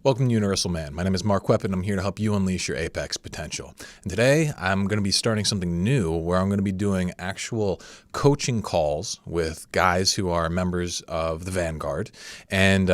Welcome to Universal Man. My name is Mark Wepp, and I'm here to help you unleash your apex potential. And today, I'm going to be starting something new where I'm going to be doing actual coaching calls with guys who are members of the Vanguard. And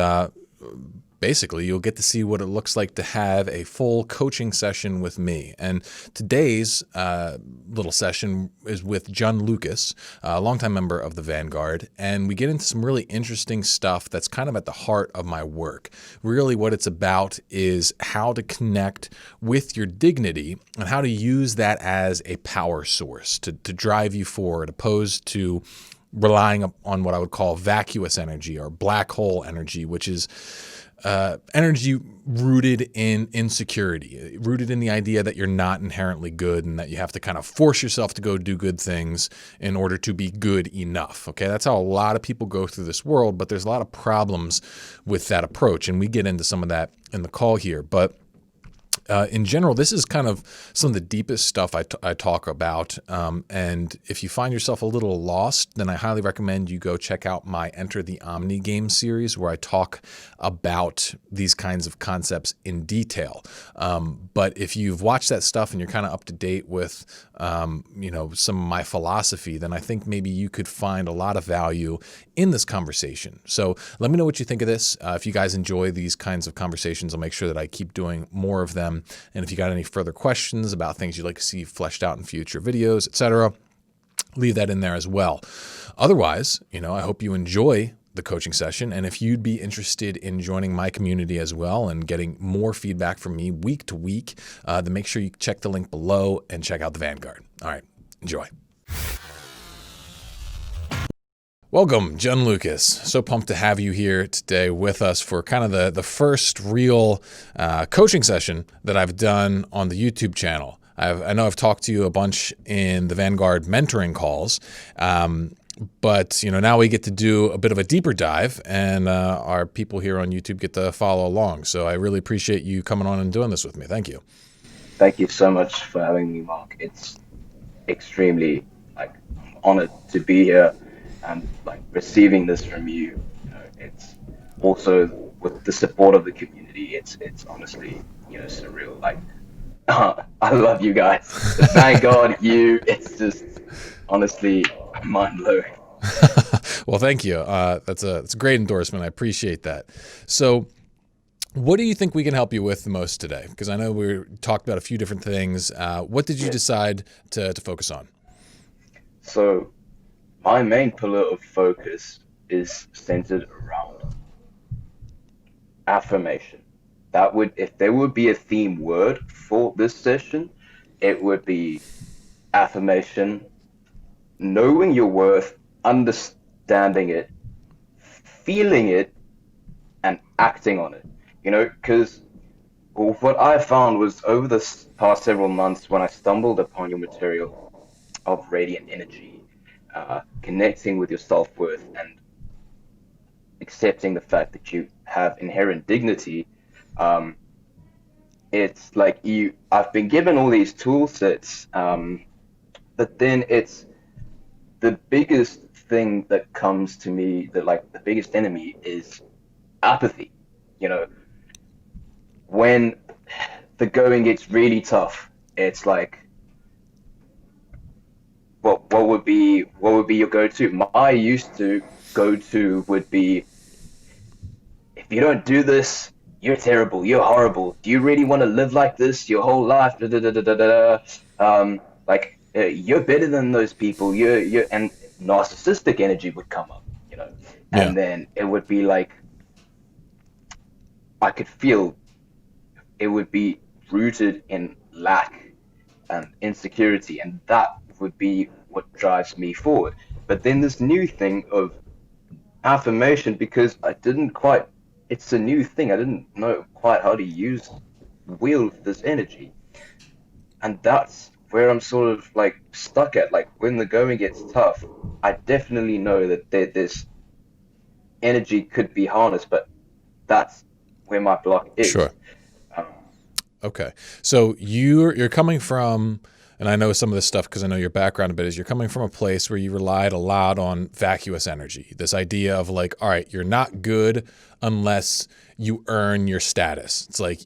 basically, you'll get to see what it looks like to have a full coaching session with me. And today's little session is with John Lucas, a longtime member of the Vanguard. And we get into some really interesting stuff that's kind of at the heart of my work. Really what it's about is how to connect with your dignity and how to use that as a power source to drive you forward, opposed to relying on what I would call vacuous energy or black hole energy, which is energy rooted in insecurity, rooted in the idea that you're not inherently good and that you have to kind of force yourself to go do good things in order to be good enough. Okay, that's how a lot of people go through this world, but there's a lot of problems with that approach, and we get into some of that in the call here. But in general, this is kind of some of the deepest stuff I talk about. And if you find yourself a little lost, then I highly recommend you go check out my Enter the Omni Game series, where I talk about these kinds of concepts in detail. But if you've watched that stuff and you're kind of up to date with, some of my philosophy, then I think maybe you could find a lot of value in this conversation. So let me know what you think of this. If you guys enjoy these kinds of conversations, I'll make sure that I keep doing more of them. And if you got any further questions about things you'd like to see fleshed out in future videos, etc., leave that in there as well. Otherwise, I hope you enjoy the coaching session. And if you'd be interested in joining my community as well and getting more feedback from me week to week, then make sure you check the link below and check out the Vanguard. All right, enjoy. Welcome, John Lucas. So pumped to have you here today with us for kind of the first real coaching session that I've done on the YouTube channel. I know I've talked to you a bunch in the Vanguard mentoring calls, but now we get to do a bit of a deeper dive, and our people here on YouTube get to follow along. So I really appreciate you coming on and doing this with me. Thank you. Thank you so much for having me, Mark. It's extremely honored to be here and receiving this from you. It's also with the support of the community. It's honestly surreal. I love you guys. Thank God it's just honestly mind blowing. Well, thank you. That's a great endorsement. I appreciate that. So, what do you think we can help you with the most today? Because I know we talked about a few different things. What did you decide to focus on? So, my main pillar of focus is centered around affirmation. If there would be a theme word for this session, it would be affirmation, knowing your worth, understanding it, feeling it, and acting on it. Because what I found was over the past several months, when I stumbled upon your material of radiant energy, connecting with your self-worth and accepting the fact that you have inherent dignity, it's like I've been given all these tool sets, but then it's the biggest thing that comes to me, the biggest enemy is apathy. When the going gets really tough, it's like, what would be your go-to? My used to go-to would be, if you don't do this, you're terrible, you're horrible. Do you really want to live like this your whole life? You're better than those people. And narcissistic energy would come up, and then it would be like, I could feel it would be rooted in lack and insecurity, and that would be what drives me forward. But then this new thing of affirmation, because it's a new thing. I didn't know quite how to wield this energy. And that's where I'm sort of stuck at. When the going gets tough, I definitely know that this energy could be harnessed, but that's where my block is. Sure. Okay. So you're coming from and I know some of this stuff because I know your background a bit, is you're coming from a place where you relied a lot on vacuous energy. This idea of like, all right, you're not good unless you earn your status. It's like,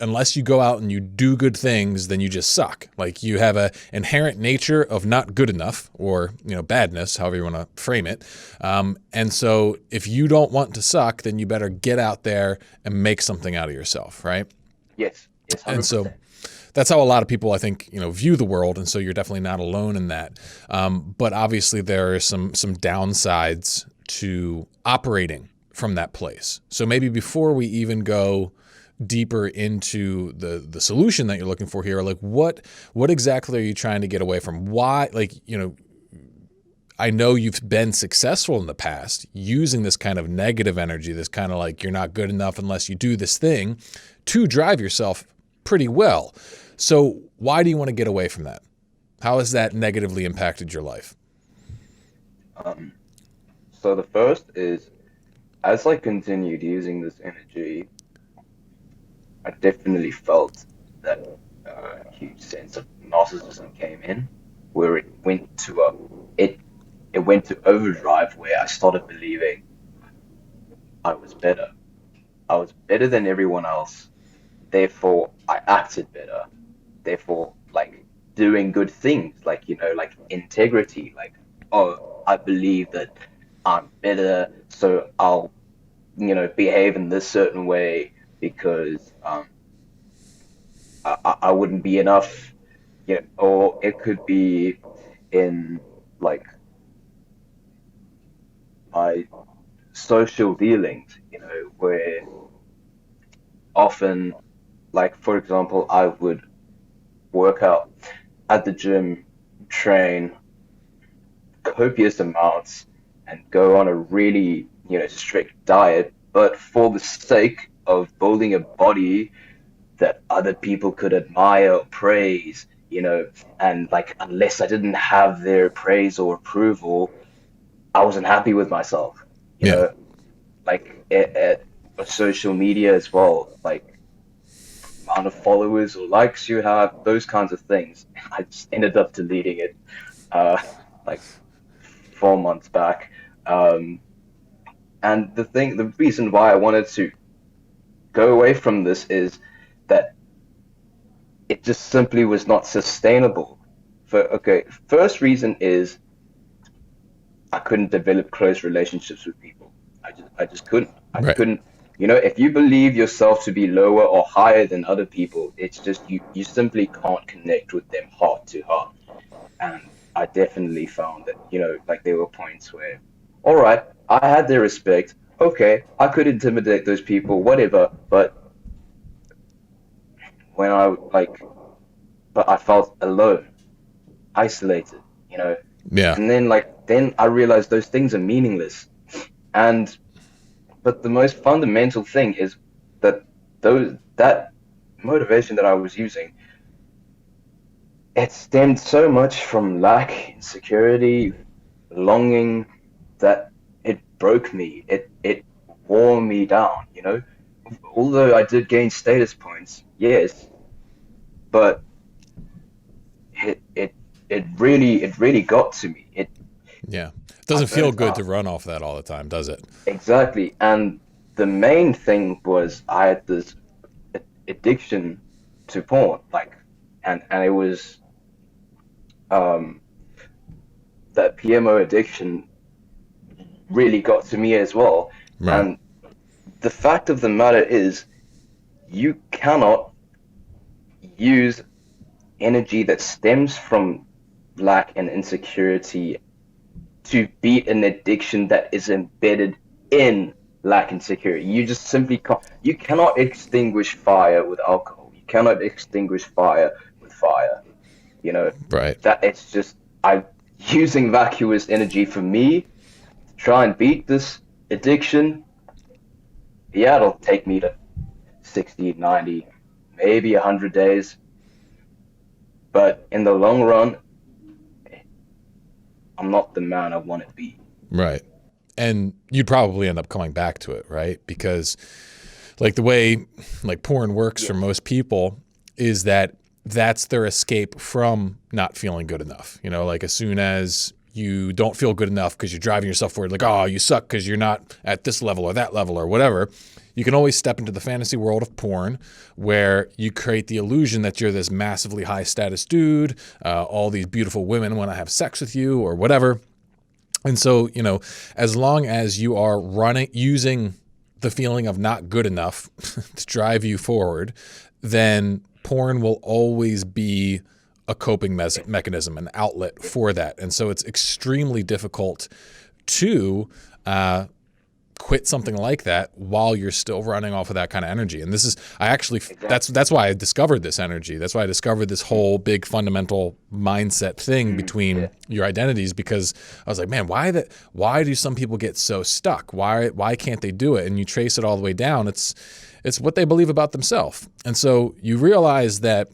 unless you go out and you do good things, then you just suck. Like you have a inherent nature of not good enough or, badness, however you want to frame it. And so if you don't want to suck, then you better get out there and make something out of yourself, right? Yes, 100%. And so that's how a lot of people, I think, view the world. And so you're definitely not alone in that. But obviously there are some downsides to operating from that place. So maybe before we even go deeper into the solution that you're looking for here, like what exactly are you trying to get away from? Why, I know you've been successful in the past using this kind of negative energy, this kind of like you're not good enough unless you do this thing, to drive yourself pretty well. So why do you want to get away from that? How has that negatively impacted your life? So the first is, as I continued using this energy, I definitely felt that huge sense of narcissism came in, where it went to overdrive, where I started believing I was better. I was better than everyone else. Therefore, I acted better. Therefore, like doing good things, like like integrity. Like, oh, I believe that I'm better, so I'll behave in this certain way because I wouldn't be enough, or it could be in like my social dealings, where often, like for example, I would work out at the gym, train copious amounts, and go on a really strict diet, but for the sake of building a body that other people could admire or praise, and like unless I didn't have their praise or approval, I wasn't happy with myself, Yeah. like at social media as well, like amount of followers or likes you have, those kinds of things. I just ended up deleting it, uh, like 4 months back. Um, and the reason why I wanted to go away from this is that it just simply was not sustainable. First reason is I couldn't develop close relationships with people. I just couldn't. I Right. couldn't. If you believe yourself to be lower or higher than other people, it's just you simply can't connect with them heart to heart. And I definitely found that, like there were points where, all right, I had their respect. Okay, I could intimidate those people, whatever. But when but I felt alone, isolated, Yeah. and then I realized those things are meaningless. And but the most fundamental thing is that that motivation that I was using, it stemmed so much from lack, insecurity, longing, that it broke me. It wore me down. Although I did gain status points, yes, but it it it really got to me. Yeah. It I doesn't feel burnt good to out. run off that all the time, does it? Exactly. And the main thing was I had this addiction to porn, like, and it was um that PMO addiction really got to me as well. Right. And the fact of the matter is, you cannot use energy that stems from lack and insecurity to beat an addiction that is embedded in lack and security. You just simply can't. You cannot extinguish fire with alcohol. You cannot extinguish fire with fire. You know Right. that it's just I using vacuous energy for me to try and beat this addiction. Yeah, it'll take me to 60, 90, maybe 100 days. But in the long run, I'm not the man I want to be. Right. And you'd probably end up coming back to it, right? Because like the way like porn works for Yes. most people is that that's their escape from not feeling good enough. You know, like as soon as you don't feel good enough because you're driving yourself forward, like, oh, you suck because you're not at this level or that level or whatever, you can always step into the fantasy world of porn where you create the illusion that you're this massively high status dude. All these beautiful women want to have sex with you or whatever. And so, you know, as long as you are using the feeling of not good enough to drive you forward, then porn will always be a coping mechanism, an outlet for that. And so it's extremely difficult to quit something like that while you're still running off of that kind of energy. And this is, that's why I discovered this energy. That's why I discovered this whole big fundamental mindset thing between your identities, because I was like, man, why do some people get so stuck? Why can't they do it? And you trace it all the way down. It's what they believe about themselves. And so you realize that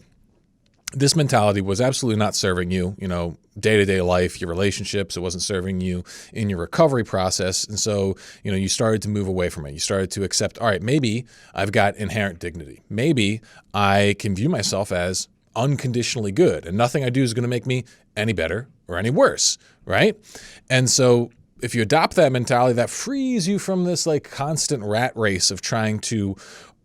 this mentality was absolutely not serving you, you know, day-to-day life, your relationships. It wasn't serving you in your recovery process. And so, you know, you started to move away from it. You started to accept, all right, maybe I've got inherent dignity. Maybe I can view myself as unconditionally good and nothing I do is going to make me any better or any worse, right? And so if you adopt that mentality, that frees you from this like constant rat race of trying to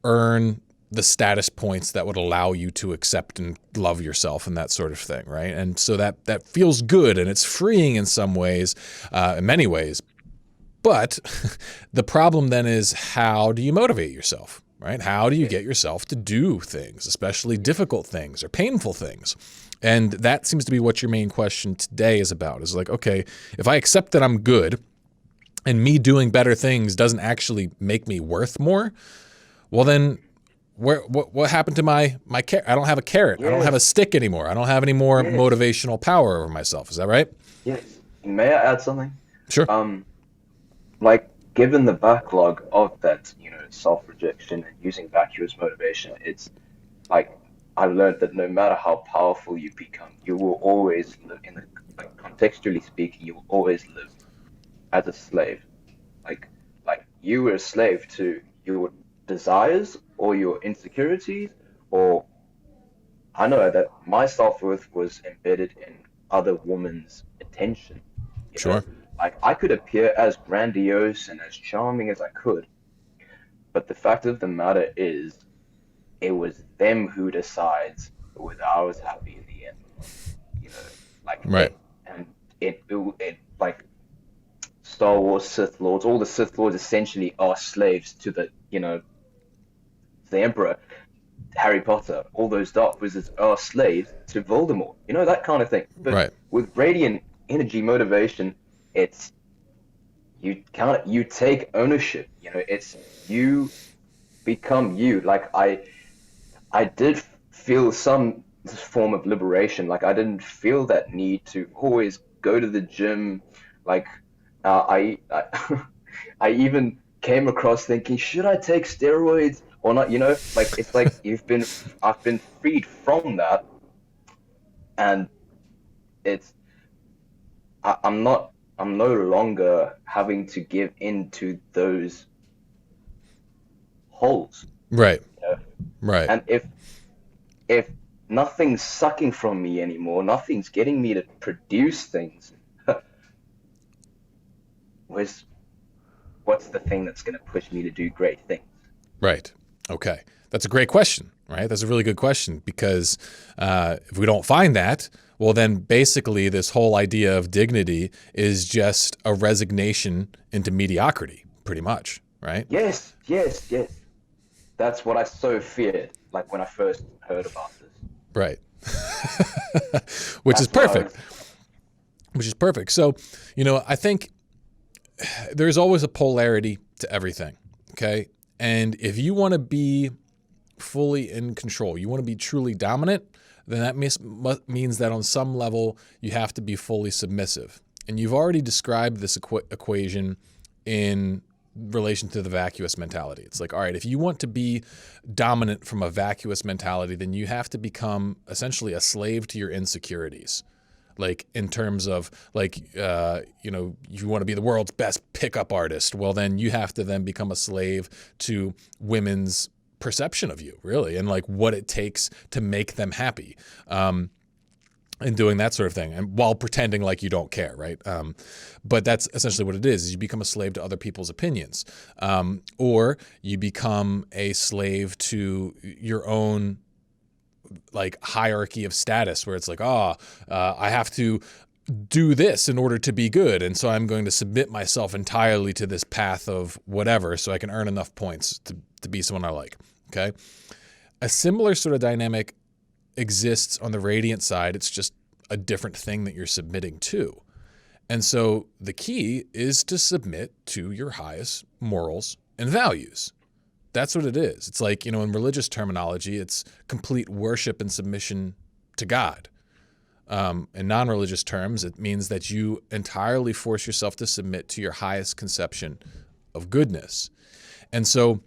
earn the status points that would allow you to accept and love yourself and that sort of thing, right? And so that feels good and it's freeing in some ways, in many ways. But the problem then is, how do you motivate yourself, right? How do you get yourself to do things, especially difficult things or painful things? And that seems to be what your main question today is about, is like, okay, if I accept that I'm good and me doing better things doesn't actually make me worth more, well then, what happened to my carrot? I don't have a carrot. Yes. I don't have a stick anymore. I don't have any more motivational power over myself. Is that right? Yes. May I add something? Sure. Like, given the backlog of that, you know, self-rejection and using vacuous motivation, it's like I've learned that no matter how powerful you become, you will always live like contextually speaking, you will always live as a slave. Like you were a slave to your desires or your insecurities, or I know that my self-worth was embedded in other women's attention. Sure. Know? Like I could appear as grandiose and as charming as I could, but the fact of the matter is, it was them who decides whether I was happy in the end. You know, like right. It like Star Wars Sith Lords, all the Sith Lords essentially are slaves to the, you know, the Emperor. Harry Potter, all those dark wizards are slaves to Voldemort. You know, that kind of thing. But with radiant energy motivation, it's you take ownership. You know, it's you become you. Like I did feel some form of liberation. Like I didn't feel that need to always go to the gym. Like I even came across thinking, should I take steroids or not? You know, like it's like I've been freed from that, and I'm no longer having to give in to those holes. Right. You know? Right. And if nothing's sucking from me anymore, nothing's getting me to produce things, what's the thing that's going to push me to do great things? Right. Okay. That's a great question, right? That's a really good question, because if we don't find that, well, then basically this whole idea of dignity is just a resignation into mediocrity, pretty much, right? Yes. That's what I so feared, like when I first heard about this. Right. Which is perfect. Which is perfect. So, you know, I think there's always a polarity to everything, okay? And if you want to be fully in control, you want to be truly dominant, then that means that on some level you have to be fully submissive. And you've already described this equation in relation to the vacuous mentality. It's like, all right, if you want to be dominant from a vacuous mentality, then you have to become essentially a slave to your insecurities. Like in terms of like, you know, you want to be the world's best pickup artist. Well, then you have to then become a slave to women's perception of you, really, and like what it takes to make them happy. And doing that sort of thing, and while pretending like you don't care, right? But that's essentially what it is you become a slave to other people's opinions, or you become a slave to your own like hierarchy of status, where it's like, I have to do this in order to be good, and so I'm going to submit myself entirely to this path of whatever so I can earn enough points to be someone I like. Okay, a similar sort of dynamic exists on the radiant side. It's just a different thing that you're submitting to. And so the key is to submit to your highest morals and values. That's what it is. It's like, in religious terminology, it's complete worship and submission to God. In non-religious terms, it means that you entirely force yourself to submit to your highest conception of goodness. And so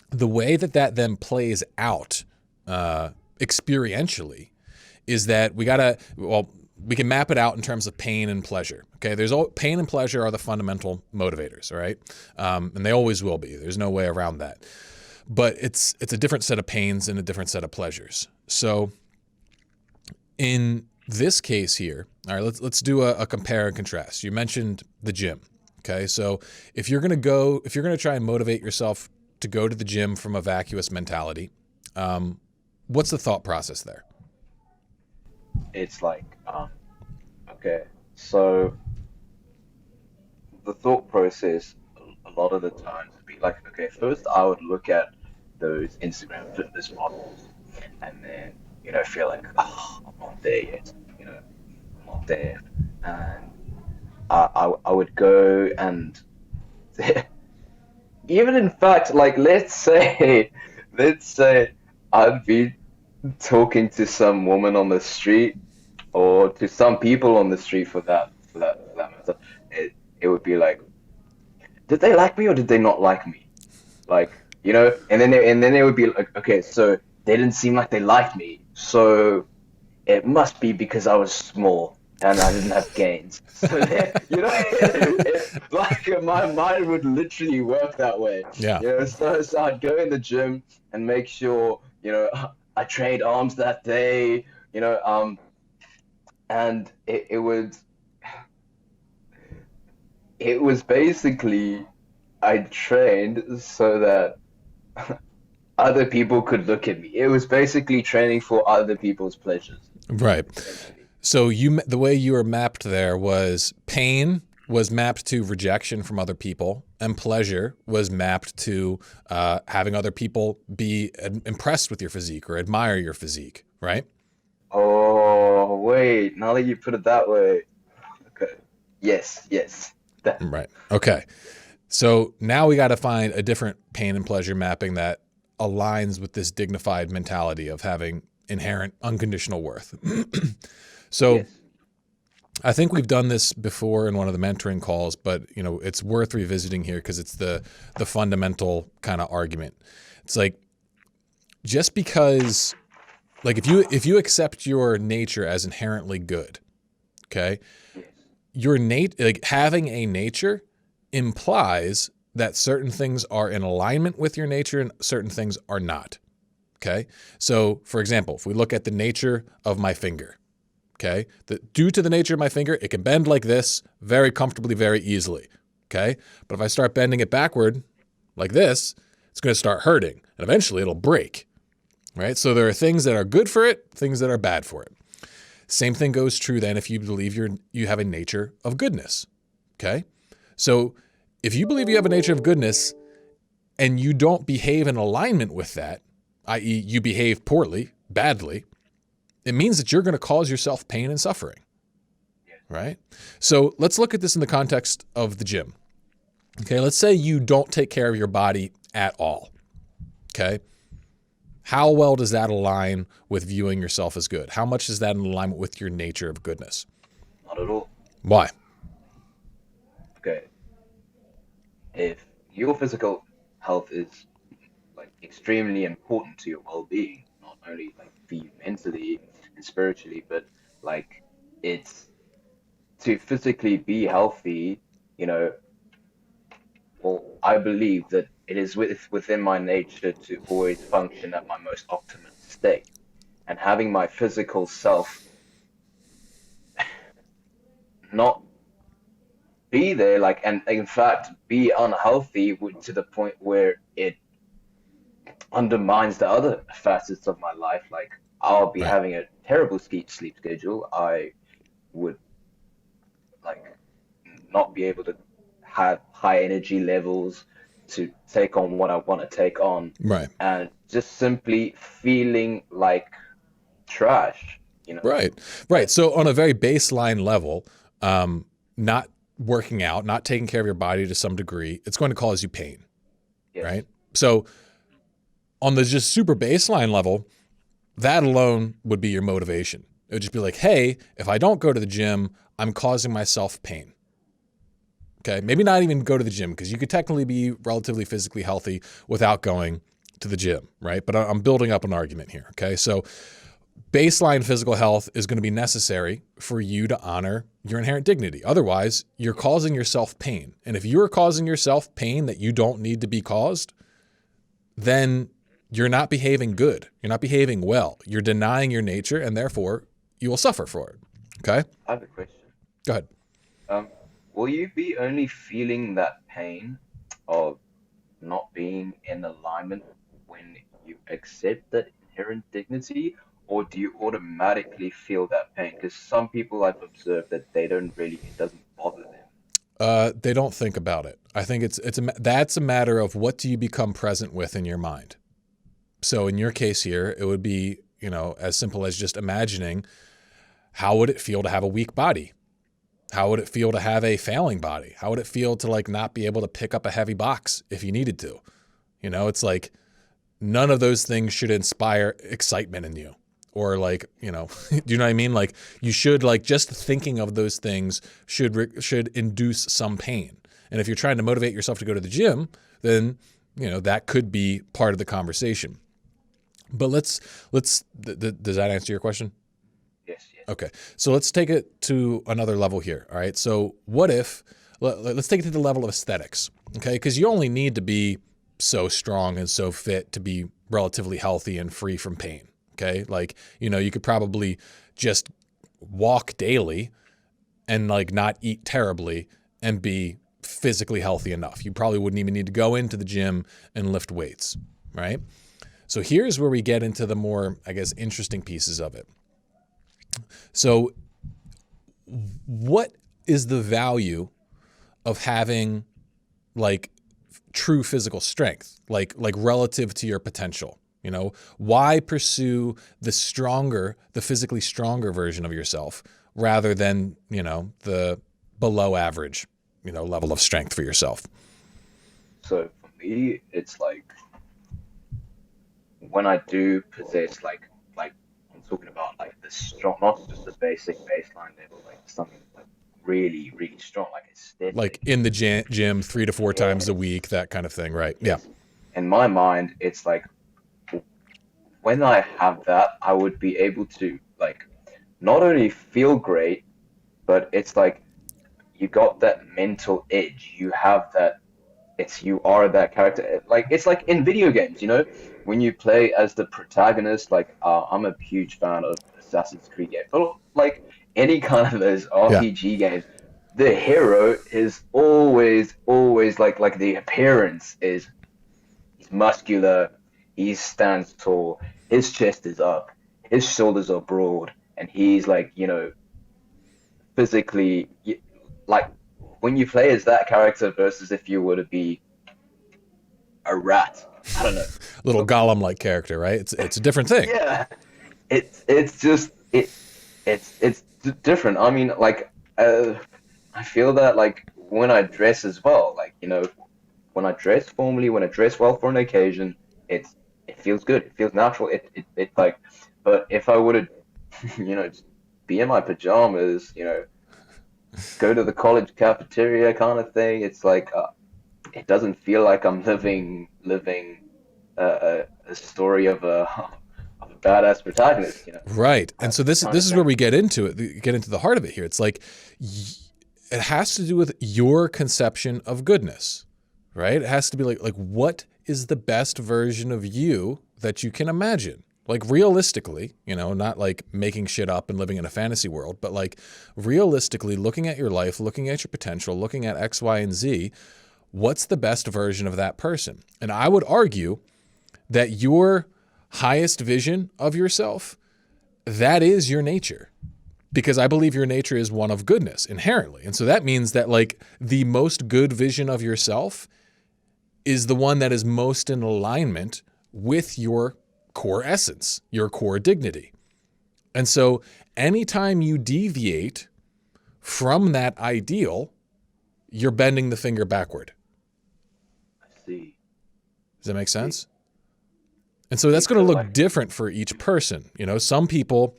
the way that then plays out experientially is that we can map it out in terms of pain and pleasure. Okay, pain and pleasure are the fundamental motivators, all right? And they always will be. There's no way around that. But it's a different set of pains and a different set of pleasures. So in this case here, all right, let's do a compare and contrast. You mentioned the gym. Okay, so if you're gonna try and motivate yourself to go to the gym from a vacuous mentality, what's the thought process there? It's like, okay, so the thought process a lot of the times would be like, okay, first I would look at those Instagram fitness models and then, feel like, oh, I'm not there yet, I'm not there. And I would go and even in fact, like, let's say I'd be talking to some woman on the street or to some people on the street for that matter. It would be like, did they like me or did they not like me? Like, and then it would be like, okay, so they didn't seem like they liked me, so it must be because I was small and I didn't have gains. So like my mind would literally work that way. Yeah. So I'd go in the gym and make sure, I trained arms that day, and it was basically I trained so that other people could look at me. It was basically training for other people's pleasures. Right. So the way you were mapped there was pain was mapped to rejection from other people, and pleasure was mapped to having other people be impressed with your physique or admire your physique, right? Oh, wait, now that you put it that way. Okay. Yes. Right. Okay. So now we got to find a different pain and pleasure mapping that aligns with this dignified mentality of having inherent unconditional worth. So Yes. I think we've done this before in one of the mentoring calls, but it's worth revisiting here because it's the fundamental kind of argument. It's like, just because, like, if you accept your nature as inherently good, okay, Yes. having a nature implies that certain things are in alignment with your nature and certain things are not. Okay. So for example, if we look at the nature of my finger, okay, due to the nature of my finger, it can bend like this very comfortably, very easily. Okay. But if I start bending it backward like this, it's going to start hurting and eventually it'll break. Right. So there are things that are good for it, things that are bad for it. Same thing goes true then if you believe you have a nature of goodness. Okay. So if you believe you have a nature of goodness and you don't behave in alignment with that, i.e. you behave poorly, badly, it means that you're going to cause yourself pain and suffering, right? So let's look at this in the context of the gym. Okay, let's say you don't take care of your body at all. Okay, how well does that align with viewing yourself as good? How much is that in alignment with your nature of goodness? Not at all. Why? Okay. If your physical health is like extremely important to your well-being, not only like for you mentally and spiritually, but like it's to physically be healthy, you know, well, I believe that it is within my nature to always function at my most optimum state. And having my physical self not be there, like, and in fact be unhealthy to the point where it undermines the other facets of my life. Like, I'll be Right. having a terrible sleep schedule. I would like not be able to have high energy levels to take on what I want to take on, Right. and just simply feeling like trash, you know? Right. Right. So on a very baseline level, not working out, not taking care of your body to some degree, it's going to cause you pain. Yes. Right. So on the just super baseline level, that alone would be your motivation. It would just be like, hey, if I don't go to the gym, I'm causing myself pain. Okay. Maybe not even go to the gym, because you could technically be relatively physically healthy without going to the gym. Right. But I'm building up an argument here. Okay. So baseline physical health is going to be necessary for you to honor your inherent dignity. Otherwise, you're causing yourself pain. And if you're causing yourself pain that you don't need to be caused, then you're not behaving good. You're not behaving well. You're denying your nature, and therefore you will suffer for it. Okay? I have a question. Go ahead. Um, will you be only feeling that pain of not being in alignment when you accept that inherent dignity, or do you automatically feel that pain? Because some people I've observed that they don't really, it doesn't bother them. They don't think about it. I think that's a matter of what do you become present with in your mind. So in your case here, it would be, as simple as just imagining, how would it feel to have a weak body? How would it feel to have a failing body? How would it feel to like not be able to pick up a heavy box if you needed to? It's like none of those things should inspire excitement in you, or like, do you know what I mean? Like, you should, like, just thinking of those things should induce some pain. And if you're trying to motivate yourself to go to the gym, then, that could be part of the conversation. But does that answer your question? Yes, yes. Okay. So let's take it to another level here. All right. So let's take it to the level of aesthetics. Okay. Because you only need to be so strong and so fit to be relatively healthy and free from pain. Okay. Like, you could probably just walk daily and like not eat terribly and be physically healthy enough. You probably wouldn't even need to go into the gym and lift weights. Right. So here's where we get into the more, I guess, interesting pieces of it. So what is the value of having like true physical strength, like relative to your potential? Why pursue the physically stronger version of yourself rather than, the below average, level of strength for yourself? So for me, it's like when I do possess like I'm talking about like the strong, not just the basic baseline level, like something like really, really strong, like Like aesthetic. in the gym 3 to 4 times a Yes, week, that kind of thing, right? Yeah. yes. In my mind, it's like when I have that, I would be able to like not only feel great, but it's like you got that mental edge. You have that, it's you are that character. Like it's like in video games, when you play as the protagonist. Like I'm a huge fan of Assassin's Creed games, but like any kind of those Yeah. RPG games, the hero is always like the appearance is he's muscular, he stands tall, his chest is up, his shoulders are broad, and he's like physically like when you play as that character versus if you were to be a rat. I don't know. Little Gollum-like character, right? It's a different thing. Yeah, it's just it's different. I mean, like I feel that like when I dress as well, like when I dress formally, when I dress well for an occasion, it feels good. It feels natural. It like, but if I were to, just be in my pajamas, go to the college cafeteria kind of thing, it's like it doesn't feel like I'm living a story of a of a badass protagonist, Right. And so this kind this of is where thing. we get into it, get into the heart of it here. It's like it has to do with your conception of goodness, right? It has to be like what is the best version of you that you can imagine? Like realistically, not like making shit up and living in a fantasy world, but like realistically looking at your life, looking at your potential, looking at X, Y, and Z, what's the best version of that person? And I would argue that your highest vision of yourself, that is your nature. Because I believe your nature is one of goodness inherently. And so that means that like the most good vision of yourself is the one that is most in alignment with your core essence, your core dignity. And so anytime you deviate from that ideal, you're bending the finger backward. I see. Does that make sense? And so that's going to look different for each person. Some people,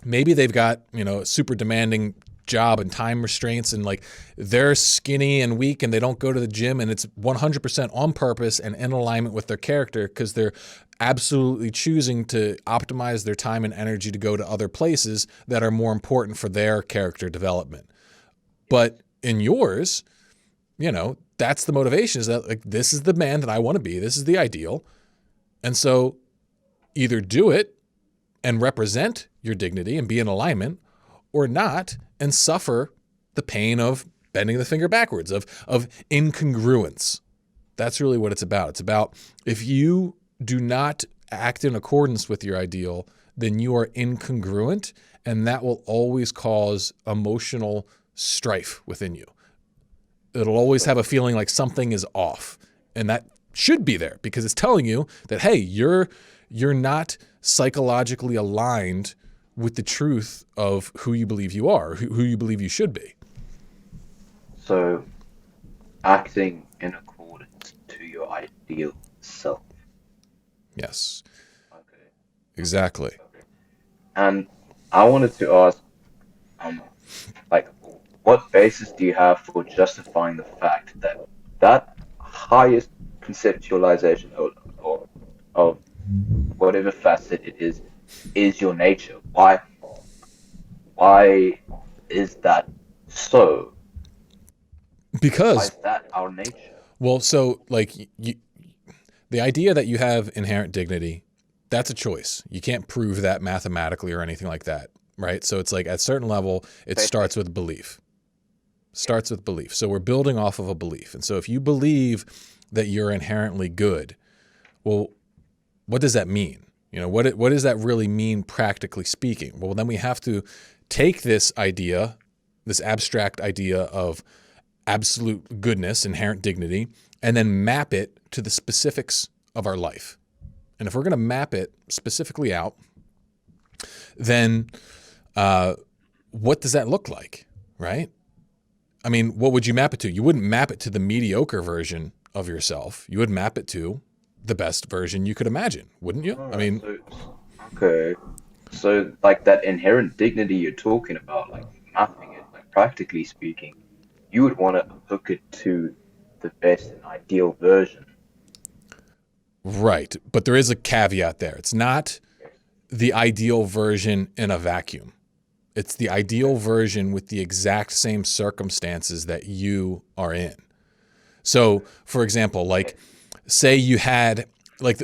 maybe they've got, a super demanding job and time restraints and like they're skinny and weak and they don't go to the gym and it's 100% on purpose and in alignment with their character because they're absolutely choosing to optimize their time and energy to go to other places that are more important for their character development. But in yours, that's the motivation, is that like, this is the man that I want to be. This is the ideal. And so either do it and represent your dignity and be in alignment, or not and suffer the pain of bending the finger backwards, of incongruence. That's really what it's about. It's about if you do not act in accordance with your ideal, then you are incongruent, and that will always cause emotional strife within you. It'll always have a feeling like something is off, and that should be there because it's telling you that, hey, you're not psychologically aligned with the truth of who you believe you are, who you believe you should be. So, acting in accordance to your ideal self. Yes. Okay. Exactly. Okay. And I wanted to ask, like, what basis do you have for justifying the fact that that highest conceptualization of whatever facet it is your nature? Why is that so? Because why is that our nature? Well, so like the idea that you have inherent dignity, that's a choice. You can't prove that mathematically or anything like that, right? So it's like at a certain level, it starts with belief. Starts with belief. So we're building off of a belief. And so if you believe that you're inherently good, well, what does that mean? What does that really mean practically speaking? Well, then we have to take this idea, this abstract idea of absolute goodness, inherent dignity, and then map it to the specifics of our life. And if we're going to map it specifically out, then what does that look like, right? I mean, what would you map it to? You wouldn't map it to the mediocre version of yourself. You would map it to the best version you could imagine, wouldn't you? I mean, okay. So like that inherent dignity you're talking about, like mapping it, like practically speaking, you would want to hook it to the best and ideal version. Right. But there is a caveat there. It's not the ideal version in a vacuum. It's the ideal version with the exact same circumstances that you are in. So, for example, like say you had like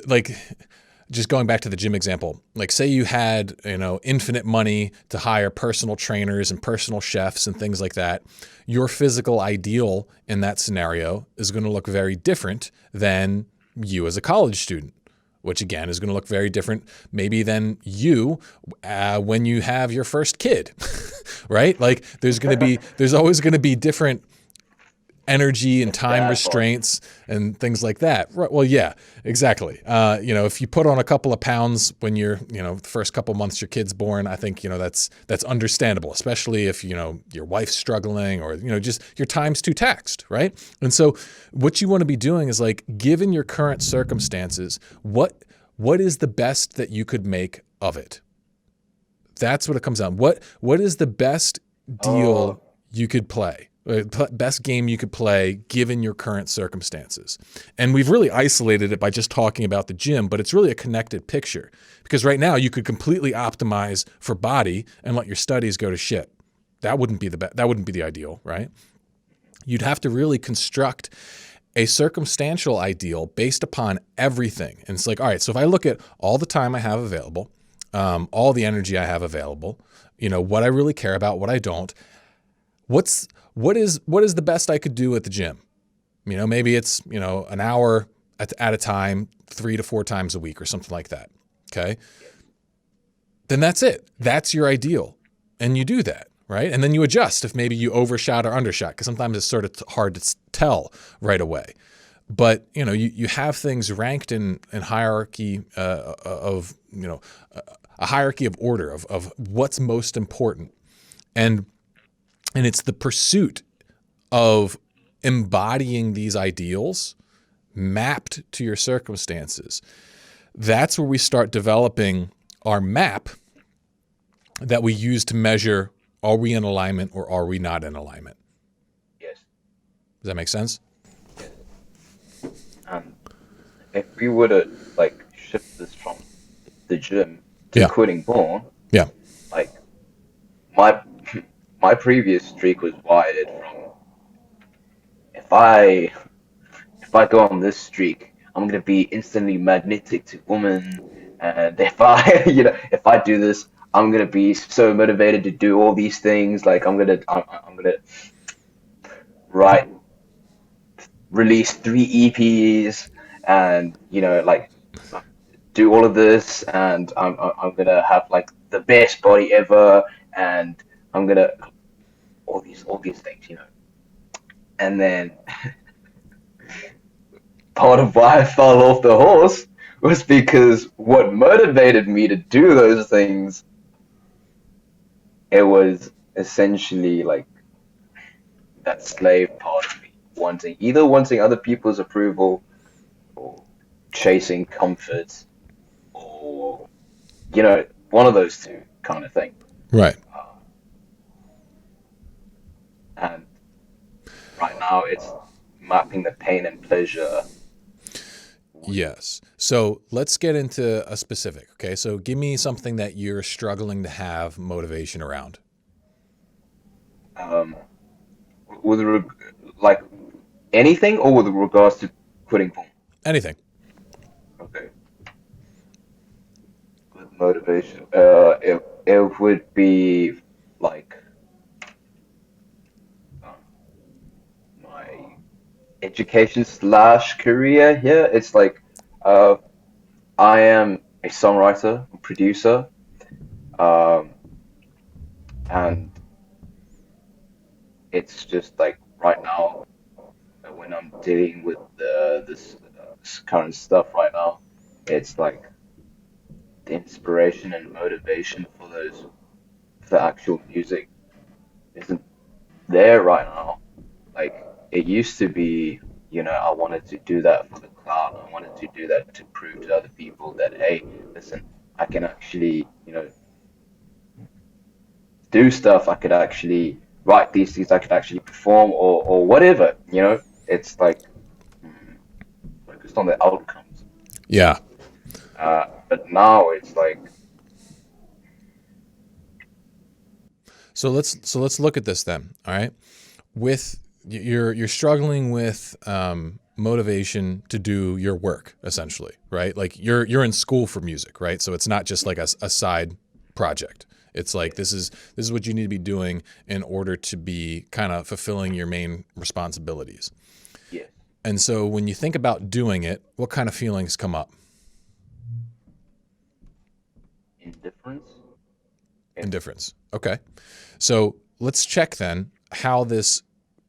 just going back to the gym example, like say you had, infinite money to hire personal trainers and personal chefs and things like that. Your physical ideal in that scenario is going to look very different than you as a college student, which again is going to look very different maybe than you when you have your first kid, right? Like there's always going to be different energy and time restraints and things like that. Right. Well, yeah, exactly. If you put on a couple of pounds when you're, the first couple of months your kid's born, I think, that's understandable, especially if, your wife's struggling or, just your time's too taxed. Right. And so what you want to be doing is like, given your current circumstances, what is the best that you could make of it? That's what it comes down. What is the best deal you could play? Best game you could play given your current circumstances. And we've really isolated it by just talking about the gym, but it's really a connected picture because right now you could completely optimize for body and let your studies go to shit. That wouldn't be the ideal, right? You'd have to really construct a circumstantial ideal based upon everything. And it's like, all right, so if I look at all the time I have available, all the energy I have available, what I really care about, what I don't, what is the best I could do at the gym? Maybe it's, an hour at a time, 3 to 4 times a week or something like that. Okay. Then that's it. That's your ideal. And you do that, right? And then you adjust if maybe you overshot or undershot, because sometimes it's sort of hard to tell right away. But, you have things ranked in hierarchy of, a hierarchy of order of what's most important. And it's the pursuit of embodying these ideals mapped to your circumstances. That's where we start developing our map that we use to measure, are we in alignment or are we not in alignment? Yes. Does that make sense? If we were to shift this from the gym to Yeah. quitting porn, Yeah. like my previous streak was wired from if I go on this streak, I'm gonna be instantly magnetic to women, and if I if I do this, I'm gonna be so motivated to do all these things. Like I'm gonna write release 3 EPs, and do all of this, and I'm gonna have like the best body ever, and I'm gonna all these things, and then part of why I fell off the horse was because what motivated me to do those things, it was essentially like that slave part of me wanting other people's approval, or chasing comfort, or one of those two kind of thing. Right. And right now it's mapping the pain and pleasure. Yes. So let's get into a specific. Okay. So give me something that you're struggling to have motivation around. With like anything, or with regards to quitting porn? Anything. Okay. With motivation, it would be like my education slash career here. It's like uh, I am a songwriter, producer, um, and it's just like right now when I'm dealing with this current stuff right now, it's like the inspiration and motivation for the actual music isn't there right now. Like it used to be, I wanted to do that for the cloud. I wanted to do that to prove to other people that, hey, listen, I can actually, do stuff. I could actually write these things. I could actually perform, or whatever. It's like focused on the outcomes. Yeah. But now it's like, So let's look at this then. All right. With you're struggling with motivation to do your work, essentially, right? Like you're in school for music, right? So it's not just like a side project. It's like this is what you need to be doing in order to be kind of fulfilling your main responsibilities. yeah, And so when you think about doing it, what kind of feelings come up? indifference. Indifference. Okay. So let's check then how this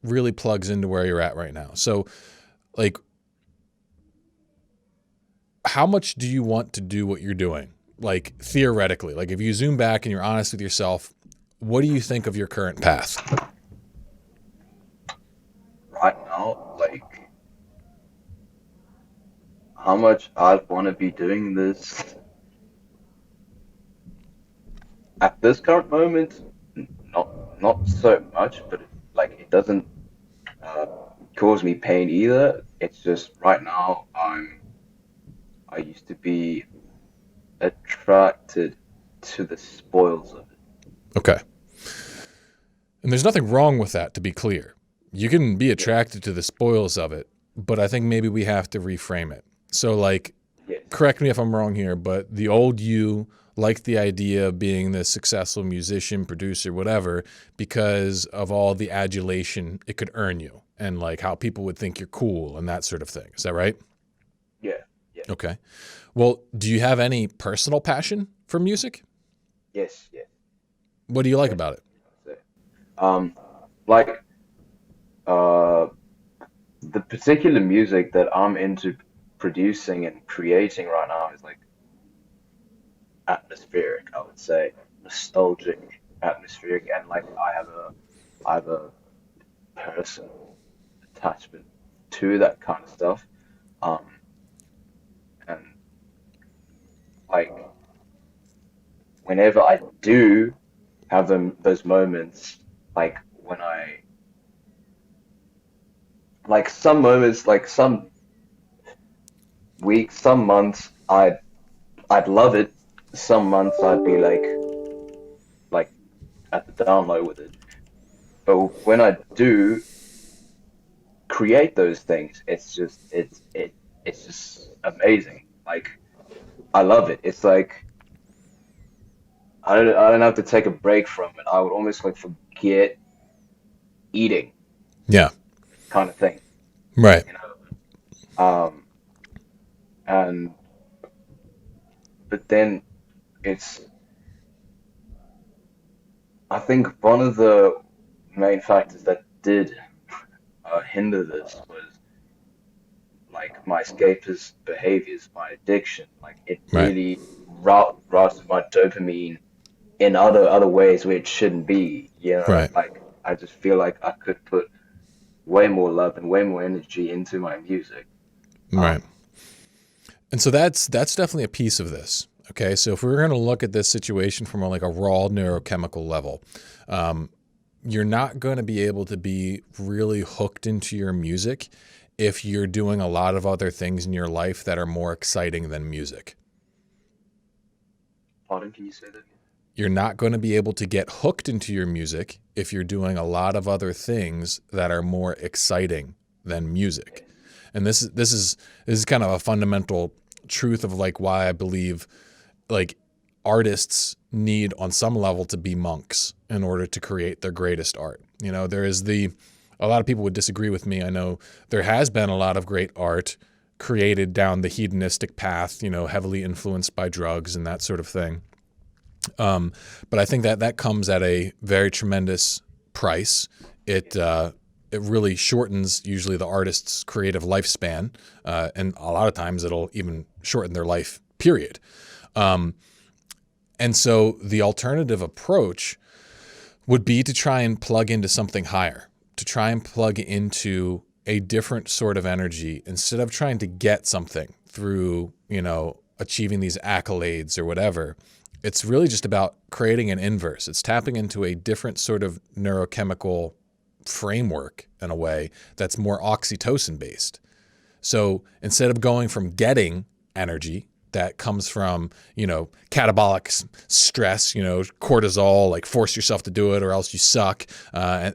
really plugs into where you're at right now. So like, how much do you want to do what you're doing? Like theoretically, like if you zoom back and you're honest with yourself, what do you think of your current path? Right now, like how much I'd want to be doing this at this current moment, not so much, but like it doesn't uh, cause me pain either. It's just right now I used to be attracted to the spoils of it. Okay. And there's nothing wrong with that, to be clear. You can be Yeah, attracted to the spoils of it but I think maybe we have to reframe it. So like, Yes. correct me if I'm wrong here, but the old you liked the idea of being this successful musician, producer, whatever, because of all the adulation it could earn you and like how people would think you're cool and that sort of thing. Is that right? Yeah. Yeah. Okay. Well, do you have any personal passion for music? Yes. Yes. What do you like Yes. about it? Like uh, the particular music that I'm into producing and creating right now is like atmospheric, I would say, nostalgic, atmospheric, and like I have a personal attachment to that kind of stuff. Um, and like whenever I do have those moments, like when I like some moments, like some weeks, some months, I'd love it. Some months I'd be like at the down low with it. But when I do create those things, it's just amazing. Like I love it. It's like I don't have to take a break from it. I would almost like forget eating Yeah. kind of thing, Right. you know. And but then it's I think one of the main factors that did hinder this was like my escapist behaviors, my addiction. Like it Right. really routed my dopamine in other ways where it shouldn't be. You know, Right. like I just feel like I could put way more love and way more energy into my music. Right. Um, And so that's definitely a piece of this. Okay, so if we're going to look at this situation from like a raw neurochemical level, um, you're not going to be able to be really hooked into your music if you're doing a lot of other things in your life that are more exciting than music. Pardon, can you say that again? You're not going to be able to get hooked into your music if you're doing a lot of other things that are more exciting than music. Yes. And this is kind of a fundamental truth of like why I believe like artists need on some level to be monks in order to create their greatest art. You know, there is a lot of people would disagree with me. I know there has been a lot of great art created down the hedonistic path, you know, heavily influenced by drugs and that sort of thing. But I think that that comes at a very tremendous price. It really shortens usually the artist's creative lifespan, and a lot of times it'll even shorten their life period. Um, and so the alternative approach would be to try and plug into something higher, to try and plug into a different sort of energy instead of trying to get something through, you know, achieving these accolades or whatever. It's really just about creating an inverse. It's tapping into a different sort of neurochemical framework in a way that's more oxytocin based. So instead of going from getting energy that comes from, you know, catabolic stress, you know, cortisol, like force yourself to do it or else you suck,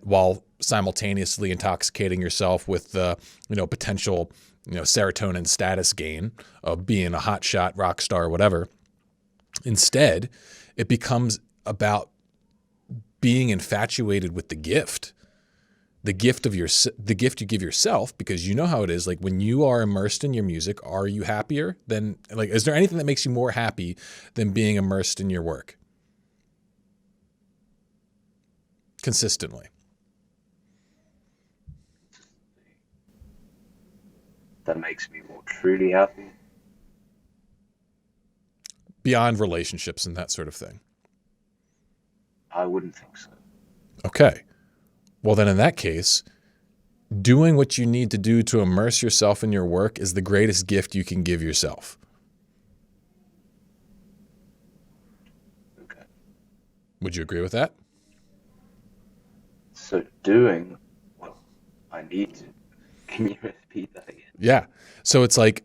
while simultaneously intoxicating yourself with the, you know, potential, you know, serotonin status gain of being a hotshot rock star or whatever. Instead, it becomes about being infatuated with the gift you give yourself, because you know how it is. Like when you are immersed in your music, are you happier than like, is there anything that makes you more happy than being immersed in your work consistently? That makes me more truly happy. Beyond relationships and that sort of thing. I wouldn't think so. Okay. Well, then in that case, doing what you need to do to immerse yourself in your work is the greatest gift you can give yourself. Okay. Would you agree with that? So doing what I need to. Can you repeat that again? Yeah. So it's like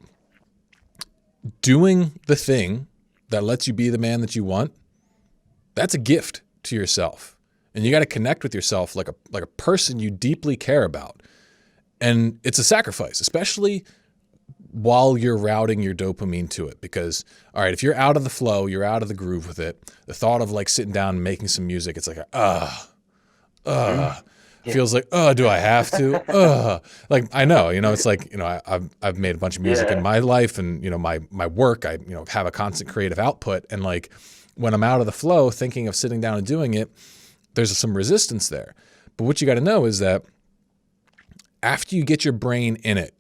doing the thing that lets you be the man that you want. That's a gift to yourself. And you got to connect with yourself like a person you deeply care about. And it's a sacrifice, especially while you're routing your dopamine to it. Because, all right, if you're out of the flow, you're out of the groove with it, the thought of like sitting down and making some music, it's like, Yeah. feels like, do I have to? Like, I know, it's like, I've made a bunch of music in Yeah. my life, and, my work, I, have a constant creative output. And like, when I'm out of the flow, thinking of sitting down and doing it, there's some resistance there. But what you got to know is that after you get your brain in it,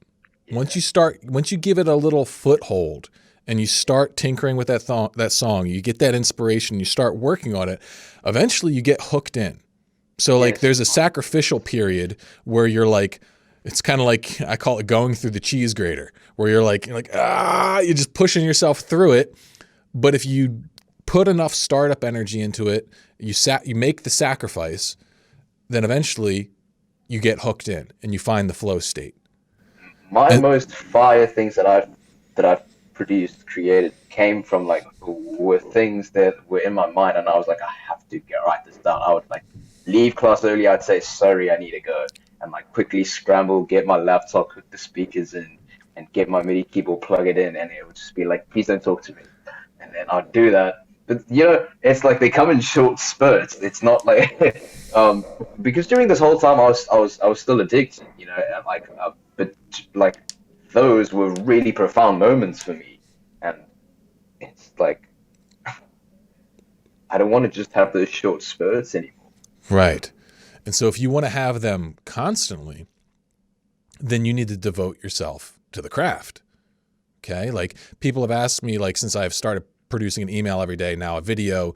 once you give it a little foothold and you start tinkering with that song, you get that inspiration, you start working on it, eventually you get hooked in. So like Yes. there's a sacrificial period where you're like, it's kind of like, I call it going through the cheese grater, where you're like, you're just pushing yourself through it. But if you put enough startup energy into it, you make the sacrifice, then eventually you get hooked in and you find the flow state. My And most fire things that I've produced, created, came from like were things that were in my mind, and I was like, I have to write this down. I would like leave class early. I'd say sorry, I need to go, and like quickly scramble, get my laptop, hook the speakers in, and get my MIDI keyboard, plug it in, and it would just be like, please don't talk to me, and then I'd do that. But it's like they come in short spurts. It's not like um because during this whole time I was still addicted, and like but like those were really profound moments for me, and it's like I don't want to just have those short spurts anymore. right. And so if you want to have them constantly, then you need to devote yourself to the craft. Okay. Like people have asked me, like, since I've started producing an email every day, now a video,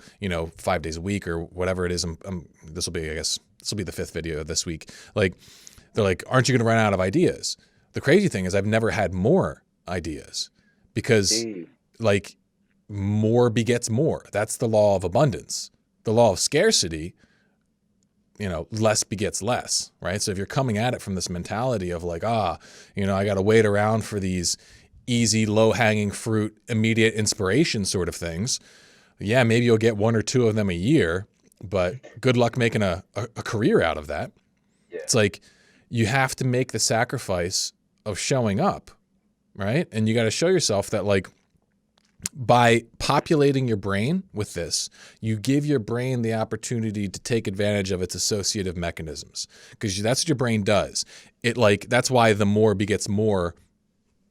5 days a week or whatever it is. This will be, I guess, this will be the 5th video this week. Like, they're like, aren't you going to run out of ideas? The crazy thing is I've never had more ideas because Gee. like more begets more. That's the law of abundance. The law of scarcity, less begets less, right? So if you're coming at it from this mentality of like, I got to wait around for these easy, low-hanging fruit, immediate inspiration sort of things, yeah, maybe you'll get 1 or 2 of them a year, but good luck making a career out of that. Yeah. It's like you have to make the sacrifice of showing up, right? And you got to show yourself that like by populating your brain with this, you give your brain the opportunity to take advantage of its associative mechanisms, because that's what your brain does. That's why the more begets more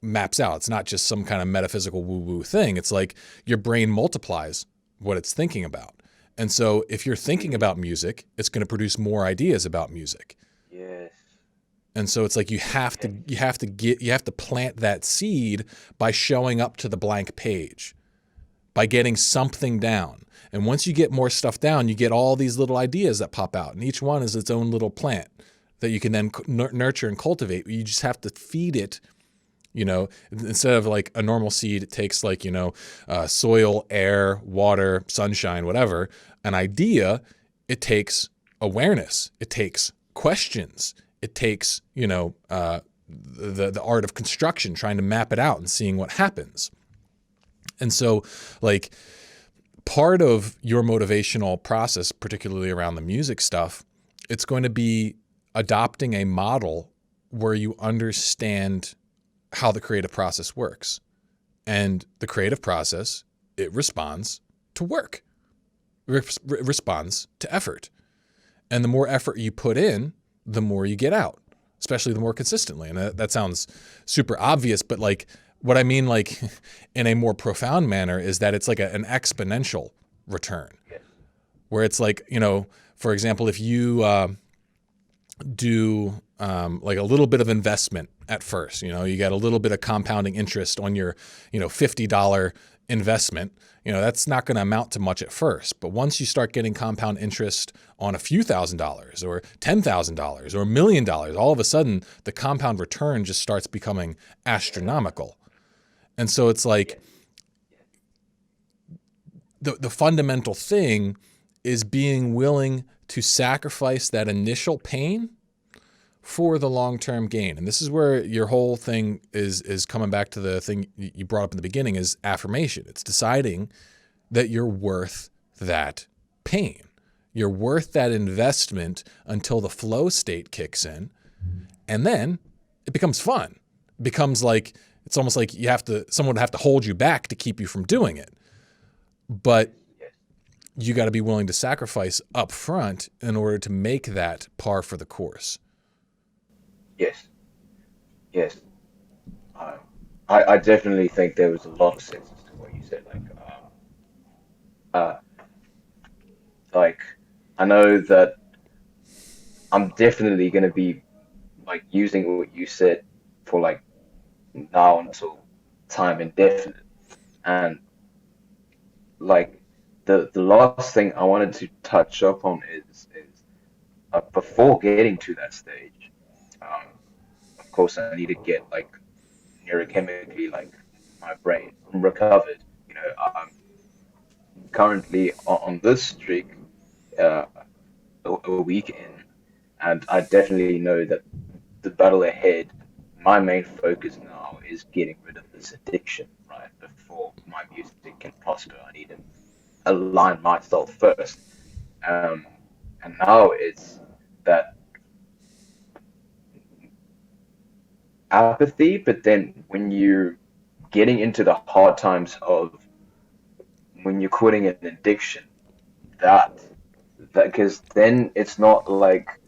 maps out. It's not just some kind of metaphysical woo-woo thing. It's like your brain multiplies what it's thinking about. And so if you're thinking about music, it's going to produce more ideas about music. Yes. And so it's like you have to plant that seed by showing up to the blank page, by getting something down. And once you get more stuff down, you get all these little ideas that pop out, and each one is its own little plant that you can then nurture and cultivate. You just have to feed it. Instead of like a normal seed, it takes like, soil, air, water, sunshine, whatever. An idea, it takes awareness. It takes questions. It takes, the art of construction, trying to map it out and seeing what happens. And so like part of your motivational process, particularly around the music stuff, it's going to be adopting a model where you understand how the creative process works. And the creative process, it responds to work, responds to effort. And the more effort you put in, the more you get out, especially the more consistently. And that sounds super obvious, but like what I mean, like in a more profound manner, is that it's like an exponential return, where it's like, for example, if you do like a little bit of investment at first, you got a little bit of compounding interest on your, $50 investment, that's not going to amount to much at first. But once you start getting compound interest on a few $1,000s or $10,000 or $1 million, all of a sudden the compound return just starts becoming astronomical. And so it's like the fundamental thing is being willing to sacrifice that initial pain for the long-term gain. And this is where your whole thing is coming back to the thing you brought up in the beginning, is affirmation. It's deciding that you're worth that pain. You're worth that investment until the flow state kicks in. And then it becomes fun. It becomes like, it's almost like someone would have to hold you back to keep you from doing it. But Yes. you got to be willing to sacrifice up front in order to make that par for the course. Yes. Yes. Um, I definitely think there was a lot of senses to what you said. Uh, like I know that I'm definitely going to be like using what you said for like now until time indefinite. And like the last thing I wanted to touch up on is before getting to that stage, um, of course I need to get like neurochemically like my brain recovered. You know, I'm currently on this streak, uh, a week in, and I definitely know that the battle ahead, my main focus now is getting rid of this addiction, right? Before my music can prosper, I need to align myself first. Um, and now it's that apathy, but then when you're getting into the hard times of when you're quitting an addiction, that because then it's not like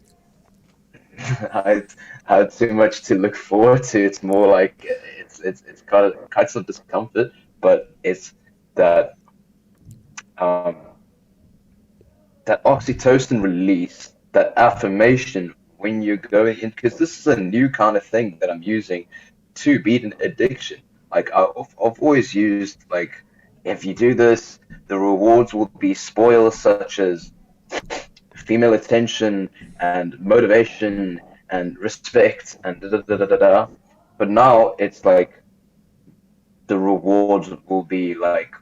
I had too much to look forward to. It's more like it's kind of discomfort, but it's that um, that oxytocin release, that affirmation when you're going in, because this is a new kind of thing that I'm using to beat an addiction. Like I've always used like if you do this, the rewards will be spoils such as female attention and motivation and respect and da da da da da. Da. But now it's like the rewards will be like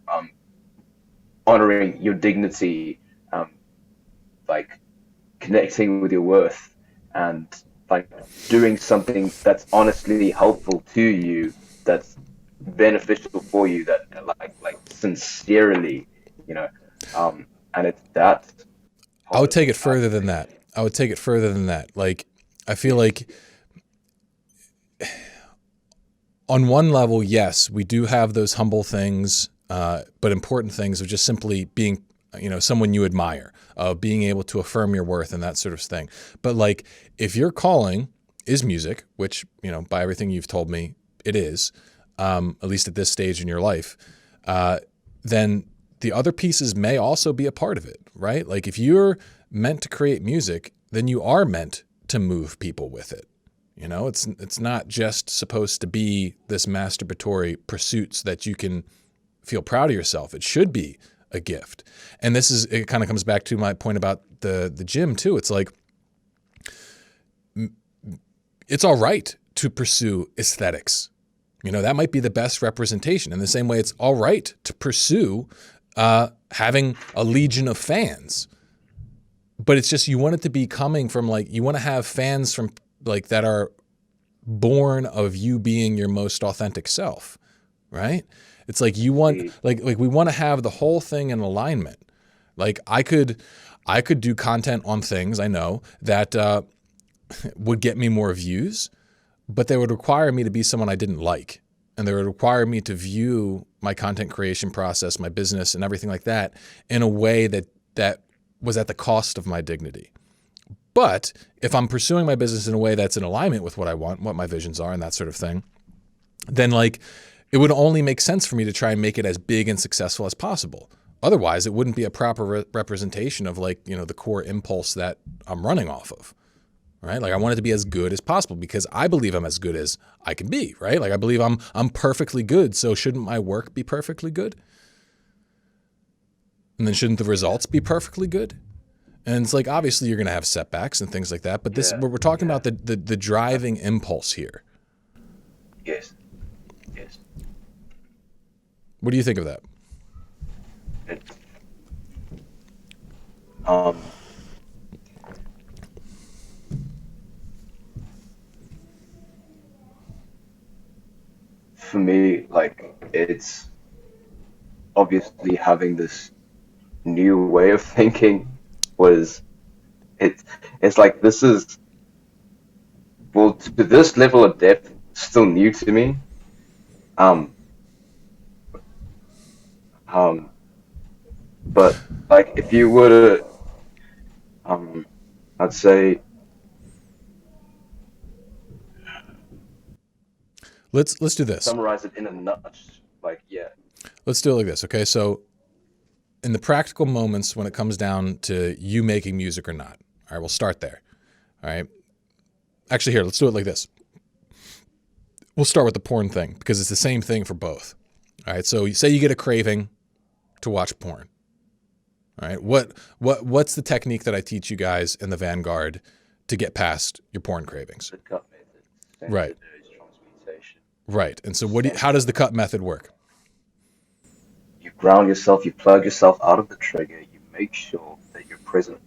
honoring your dignity, like connecting with your worth, and like doing something that's honestly helpful to you, that's beneficial for you, that like sincerely, you know, and it's that I part would of take it. it I further than think. that. I would take it further than that. Like, I feel Yes. like on one level, yes, we do have those humble things, but important things of just simply being, someone you admire, being able to affirm your worth and that sort of thing. But like, if your calling is music, which, by everything you've told me, it is, at least at this stage in your life, then the other pieces may also be a part of it, right? Like if you're meant to create music, then you are meant to move people with it. It's not just supposed to be this masturbatory pursuits that you can feel proud of yourself. It should be a gift. And it kind of comes back to my point about the gym too. It's like, it's all right to pursue aesthetics. That might be the best representation. In the same way, it's all right to pursue having a legion of fans. But it's just, you want it to be coming from like, you want to have fans from like that are born of you being your most authentic self, right? It's like you want, Indeed. like we want to have the whole thing in alignment. Like I could do content on things I know that would get me more views, but they would require me to be someone I didn't like. And they would require me to view my content creation process, my business and everything like that in a way that was at the cost of my dignity. But if I'm pursuing my business in a way that's in alignment with what I want, what my visions are and that sort of thing, then like it would only make sense for me to try and make it as big and successful as possible. Otherwise, it wouldn't be a proper representation of like, the core impulse that I'm running off of. Right? Like I want it to be as good as possible because I believe I'm as good as I can be, right? Like I believe I'm perfectly good. So shouldn't my work be perfectly good? And then shouldn't the results be perfectly good? And it's like, obviously you're going to have setbacks and things like that, but Yeah. we're talking Yeah. about the driving impulse here. Yes. Yes. What do you think of that? It's um for me, like it's obviously having this new way of thinking was it's it's like this is well, to this level of depth, still new to me. Um, um, but like if you were to, um, I'd say, Let's do this. summarize it in a nutshell. Like, yeah, Let's do it like this, okay? So in the practical moments when it comes down to you making music or not, all right, we'll start there. All right. Actually, here, let's do it like this. We'll start with the porn thing because it's the same thing for both. All right. So you say you get a craving to watch porn. All right. What's the technique that I teach you guys in the Vanguard to get past your porn cravings? the cut method, Right. sensory transmutation. Right. And so how does the cut method work? You ground yourself, you plug yourself out of the trigger, you make sure that you're present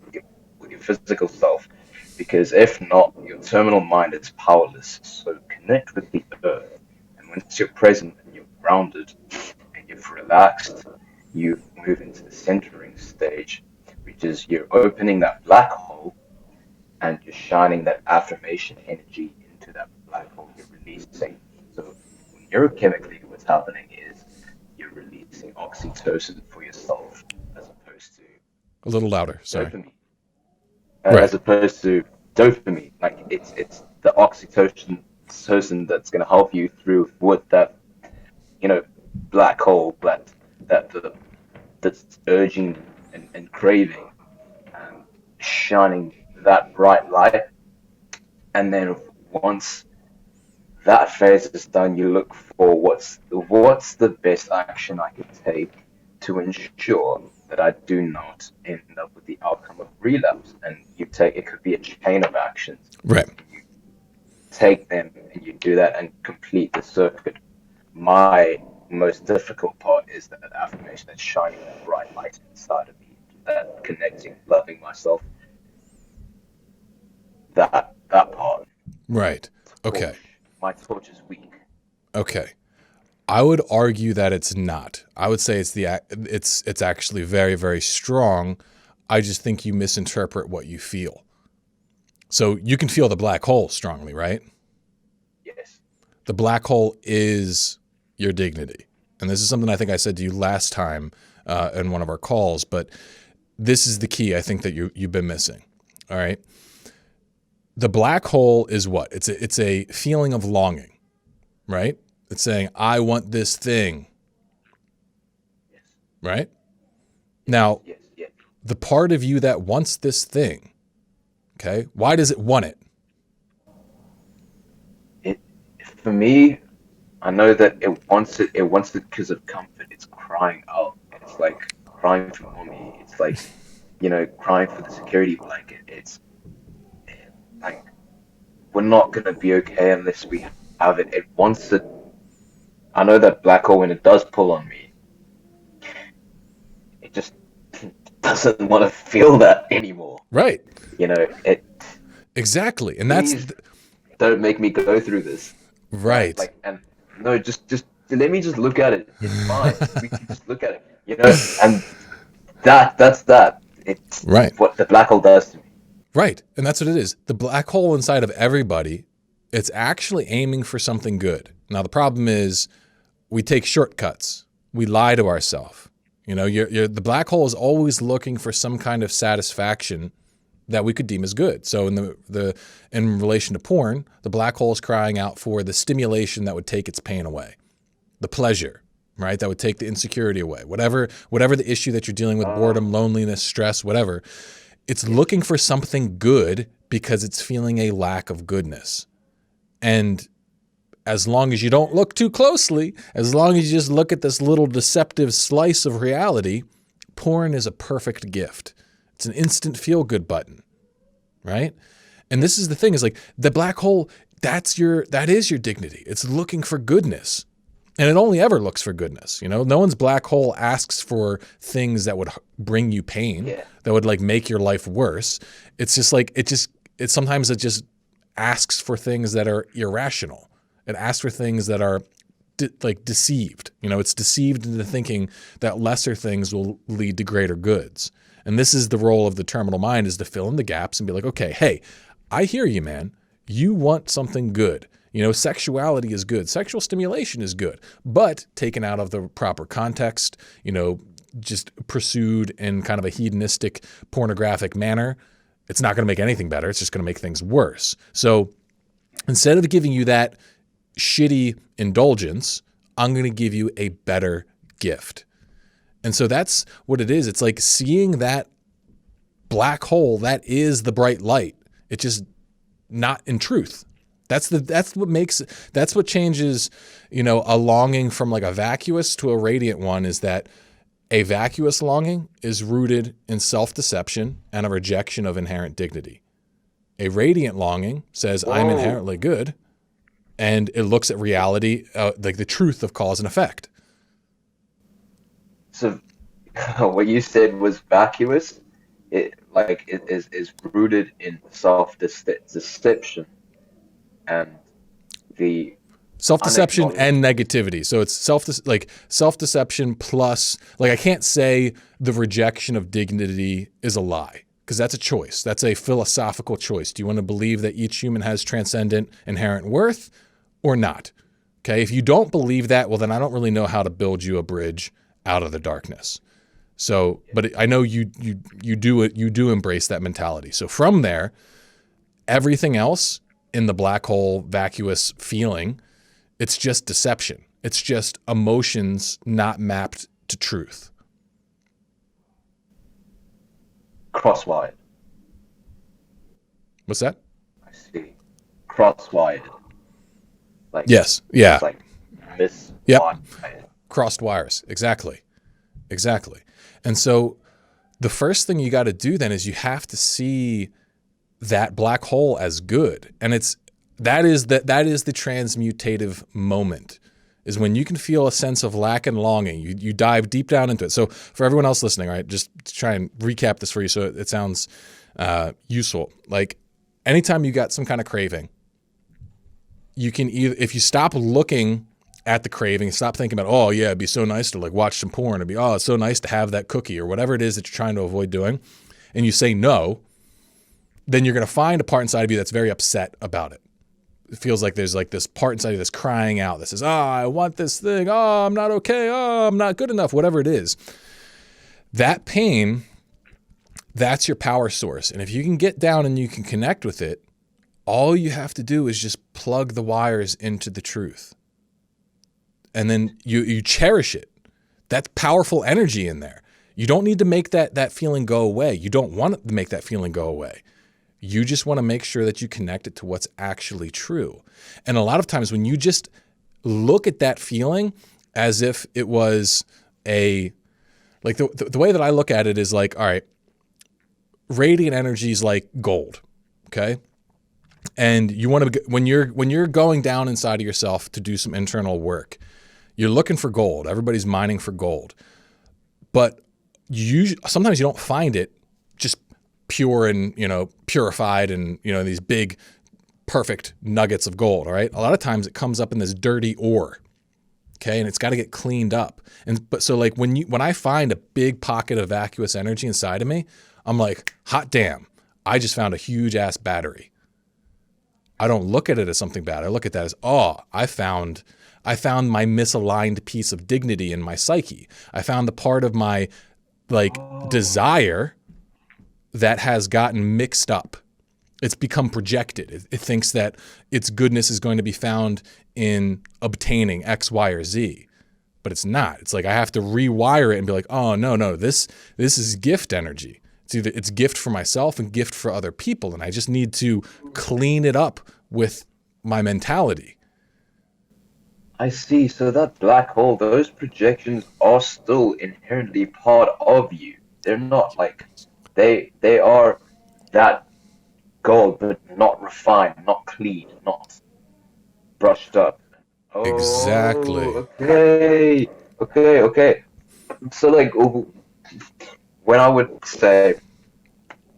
with your physical self. Because if not, your terminal mind is powerless. So connect with the earth. And once you're present and you're grounded and you've relaxed, you move into the centering stage, which is you're opening that black hole and you're shining that affirmation energy into that black hole you're releasing. So neurochemically, what's happening is you're releasing oxytocin for yourself as opposed to A little louder. Sorry. dopamine. Right. As opposed to dopamine. Like it's the oxytocin that's going to help you through with that black hole that's urging and craving and shining that bright light. And then once that phase is done, you look for what's the best action I can take to ensure that I do not end up with the outcome of relapse. And it could be a chain of actions. Right. You take them and you do that and complete the circuit. My most difficult part is that affirmation, that's shining that bright light inside of me, that connecting, loving myself. That part. Right. Okay. My torch is weak. Okay. I would argue that it's not. I would say it's actually very, very strong. I just think you misinterpret what you feel. So you can feel the black hole strongly, right? Yes. The black hole is your dignity. And this is something I think I said to you last time in one of our calls, but this is the key I think that you've been missing. All right. The black hole is what? It's a feeling of longing, right? It's saying, I want this thing, Yes. right? Now, Yes. Yes. the part of you that wants this thing, okay, why does it want it? It For me, I know that it wants it. It wants it because of comfort. It's crying out. It's like crying for mommy. It's like crying for the security blanket. It's like we're not gonna be okay unless we have it. It wants it. I know that black hole, when it does pull on me, it just doesn't want to feel that anymore. Right. It Exactly. And please don't make me go through this. right. Like, and no, just let me just look at it. It's fine. We can just look at it. And that's that. It's Right. what the black hole does to me. Right. And that's what it is. The black hole inside of everybody, it's actually aiming for something good. Now, the problem is we take shortcuts. We lie to ourselves. The black hole is always looking for some kind of satisfaction that we could deem as good. So in relation to porn, the black hole is crying out for the stimulation that would take its pain away, the pleasure, right? That would take the insecurity away, whatever the issue that you're dealing with, boredom, loneliness, stress, whatever. It's looking for something good because it's feeling a lack of goodness. And as long as you don't look too closely, as long as you just look at this little deceptive slice of reality, porn is a perfect gift. It's an instant feel-good button, right? And this is the thing, is like the black hole, that is your dignity. It's looking for goodness. And it only ever looks for goodness. No one's black hole asks for things that would bring you pain, that would like make your life worse. It's just like, sometimes it just asks for things that are irrational. It asks for things that are deceived. It's deceived into thinking that lesser things will lead to greater goods. And this is the role of the terminal mind, is to fill in the gaps and be like, okay, hey, I hear you, man. You want something good. Sexuality is good. Sexual stimulation is good, but taken out of the proper context, just pursued in kind of a hedonistic, pornographic manner, it's not going to make anything better. It's just going to make things worse. So instead of giving you that shitty indulgence, I'm going to give you a better gift. And so that's what it is. It's like seeing that black hole that is the bright light. It's just not in truth. That's what changes, a longing from like a vacuous to a radiant one, is that a vacuous longing is rooted in self-deception and a rejection of inherent dignity. A radiant longing says, Whoa. I'm inherently good, and it looks at reality, like the truth of cause and effect. So what you said was vacuous. It is rooted in self-deception and the Self-deception and negativity. So it's self-deception plus, like, I can't say the rejection of dignity is a lie, because that's a choice. That's a philosophical choice. Do you want to believe that each human has transcendent inherent worth or not? Okay. If you don't believe that, well, then I don't really know how to build you a bridge out of the darkness. So, but I know you do embrace that mentality. So from there, everything else in the black hole vacuous feeling, it's just deception. It's just emotions not mapped to truth. cross-wired. What's that? I see. Cross-wired. Like, Yes. Yeah. it's like this. Yep. Crossed wires. Exactly. And so the first thing you got to do then is you have to see that black hole as good. And that is the transmutative moment, is when you can feel a sense of lack and longing. You dive deep down into it. So for everyone else listening, right, just to try and recap this for you so it sounds useful. Like, anytime you got some kind of craving, you can either, if you stop looking at the craving, stop thinking about, oh yeah, it'd be so nice to like watch some porn, it'd be, oh, it's so nice to have that cookie or whatever it is that you're trying to avoid doing, and you say no, then you're going to find a part inside of you that's very upset about it. It feels like there's like this part inside of you that's crying out that says, oh, I want this thing. Oh, I'm not okay. Oh, I'm not good enough. Whatever it is. That pain, that's your power source. And if you can get down and you can connect with it, all you have to do is just plug the wires into the truth. And then you cherish it. That's powerful energy in there. You don't need to make that feeling go away. You don't want to make that feeling go away. You just want to make sure that you connect it to what's actually true. And a lot of times when you just look at that feeling as if it was the way that I look at it is like, all right, radiant energy is like gold. Okay. And you want to, when you're going down inside of yourself to do some internal work, you're looking for gold. Everybody's mining for gold, but sometimes you don't find it just pure and, purified and, these big, perfect nuggets of gold. All right. A lot of times it comes up in this dirty ore. Okay. And it's got to get cleaned up. But so like when I find a big pocket of vacuous energy inside of me, I'm like, hot damn, I just found a huge ass battery. I don't look at it as something bad. I look at that as, oh, I found my misaligned piece of dignity in my psyche. I found the part of my desire that has gotten mixed up. It's become projected. It thinks that its goodness is going to be found in obtaining X, Y, or Z, but it's not. It's like I have to rewire it and be like, oh, no, this is gift energy. It's gift for myself and gift for other people, and I just need to clean it up with my mentality. I see. So that black hole, those projections are still inherently part of you. They're not like they are that gold, but not refined, not clean, not brushed up. Oh, Exactly. Okay. So like when I would say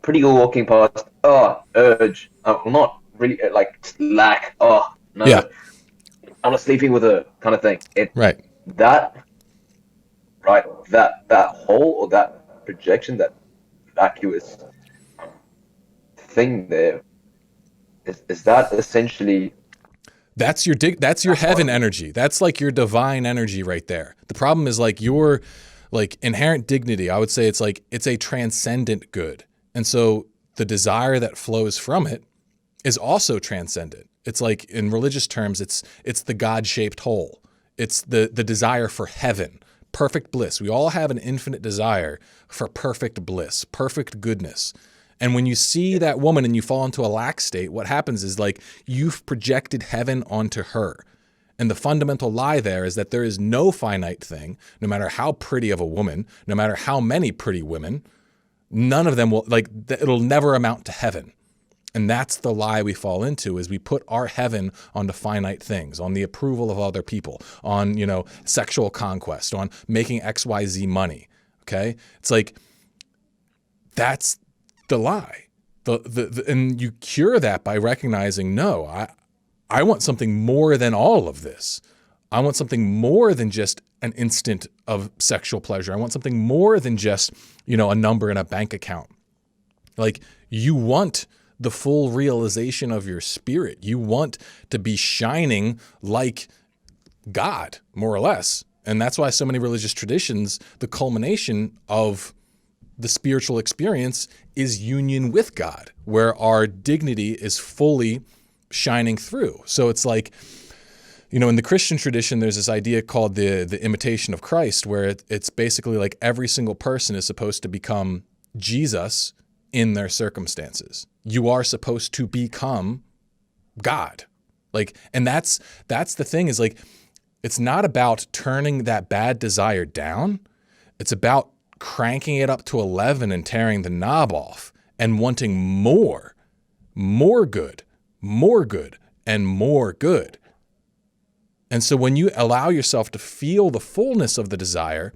pretty good walking past, urge, I'm not really like lack, oh no. Yeah. I'm not sleeping with her kind of thing. Right. That hole or that projection, that vacuous thing there is that essentially That's your that's what heaven I'm energy. That's like your divine energy right there. The problem is like your like inherent dignity. I would say it's a transcendent good. And so the desire that flows from it is also transcendent. It's like in religious terms, it's the God-shaped whole. It's the desire for heaven, perfect bliss. We all have an infinite desire for perfect bliss, perfect goodness. And when you see that woman and you fall into a lack state, what happens is like you've projected heaven onto her. And the fundamental lie there is that there is no finite thing, no matter how pretty of a woman, no matter how many pretty women, none of them will like it'll never amount to heaven. And that's the lie we fall into is we put our heaven onto finite things, on the approval of other people, on, sexual conquest, on making XYZ money. Okay? It's like that's the lie. And you cure that by recognizing, no, I want something more than all of this. I want something more than just an instant of sexual pleasure. I want something more than just, a number in a bank account. Like you want the full realization of your spirit. You want to be shining like God, more or less. And that's why so many religious traditions, the culmination of the spiritual experience is union with God, where our dignity is fully shining through. So it's like, in the Christian tradition, there's this idea called the imitation of Christ, where it's basically like every single person is supposed to become Jesus in their circumstances. You are supposed to become God. Like, and that's the thing is like, it's not about turning that bad desire down. It's about cranking it up to 11 and tearing the knob off and wanting more good, and more good. And so when you allow yourself to feel the fullness of the desire,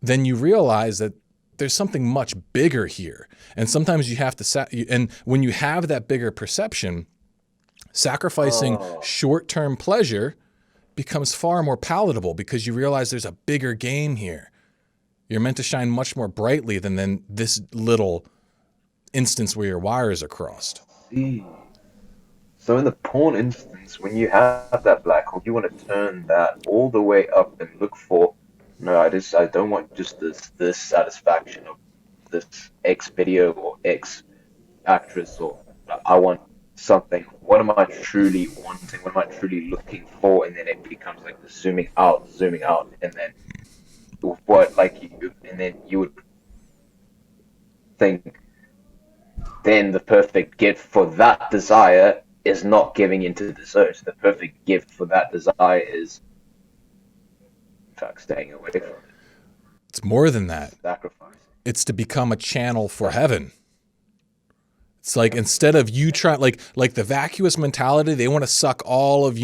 then you realize that there's something much bigger here. And sometimes you have to, and when you have that bigger perception, sacrificing short-term pleasure becomes far more palatable because you realize there's a bigger game here. You're meant to shine much more brightly than this little instance where your wires are crossed. see. So in the porn instance, when you have that black hole, you want to turn that all the way up and look for, no, I don't want just this satisfaction of this X video or X actress, or I want something. What am I truly wanting? What am I truly looking for? And then it becomes like the zooming out, and then what like and then you would think then the perfect gift for that desire is not giving into the urge. The perfect gift for that desire is, in fact, staying away from it, It's more than that. sacrificing. It's to become a channel for heaven. It's like instead of you trying like the vacuous mentality, they want to suck all of the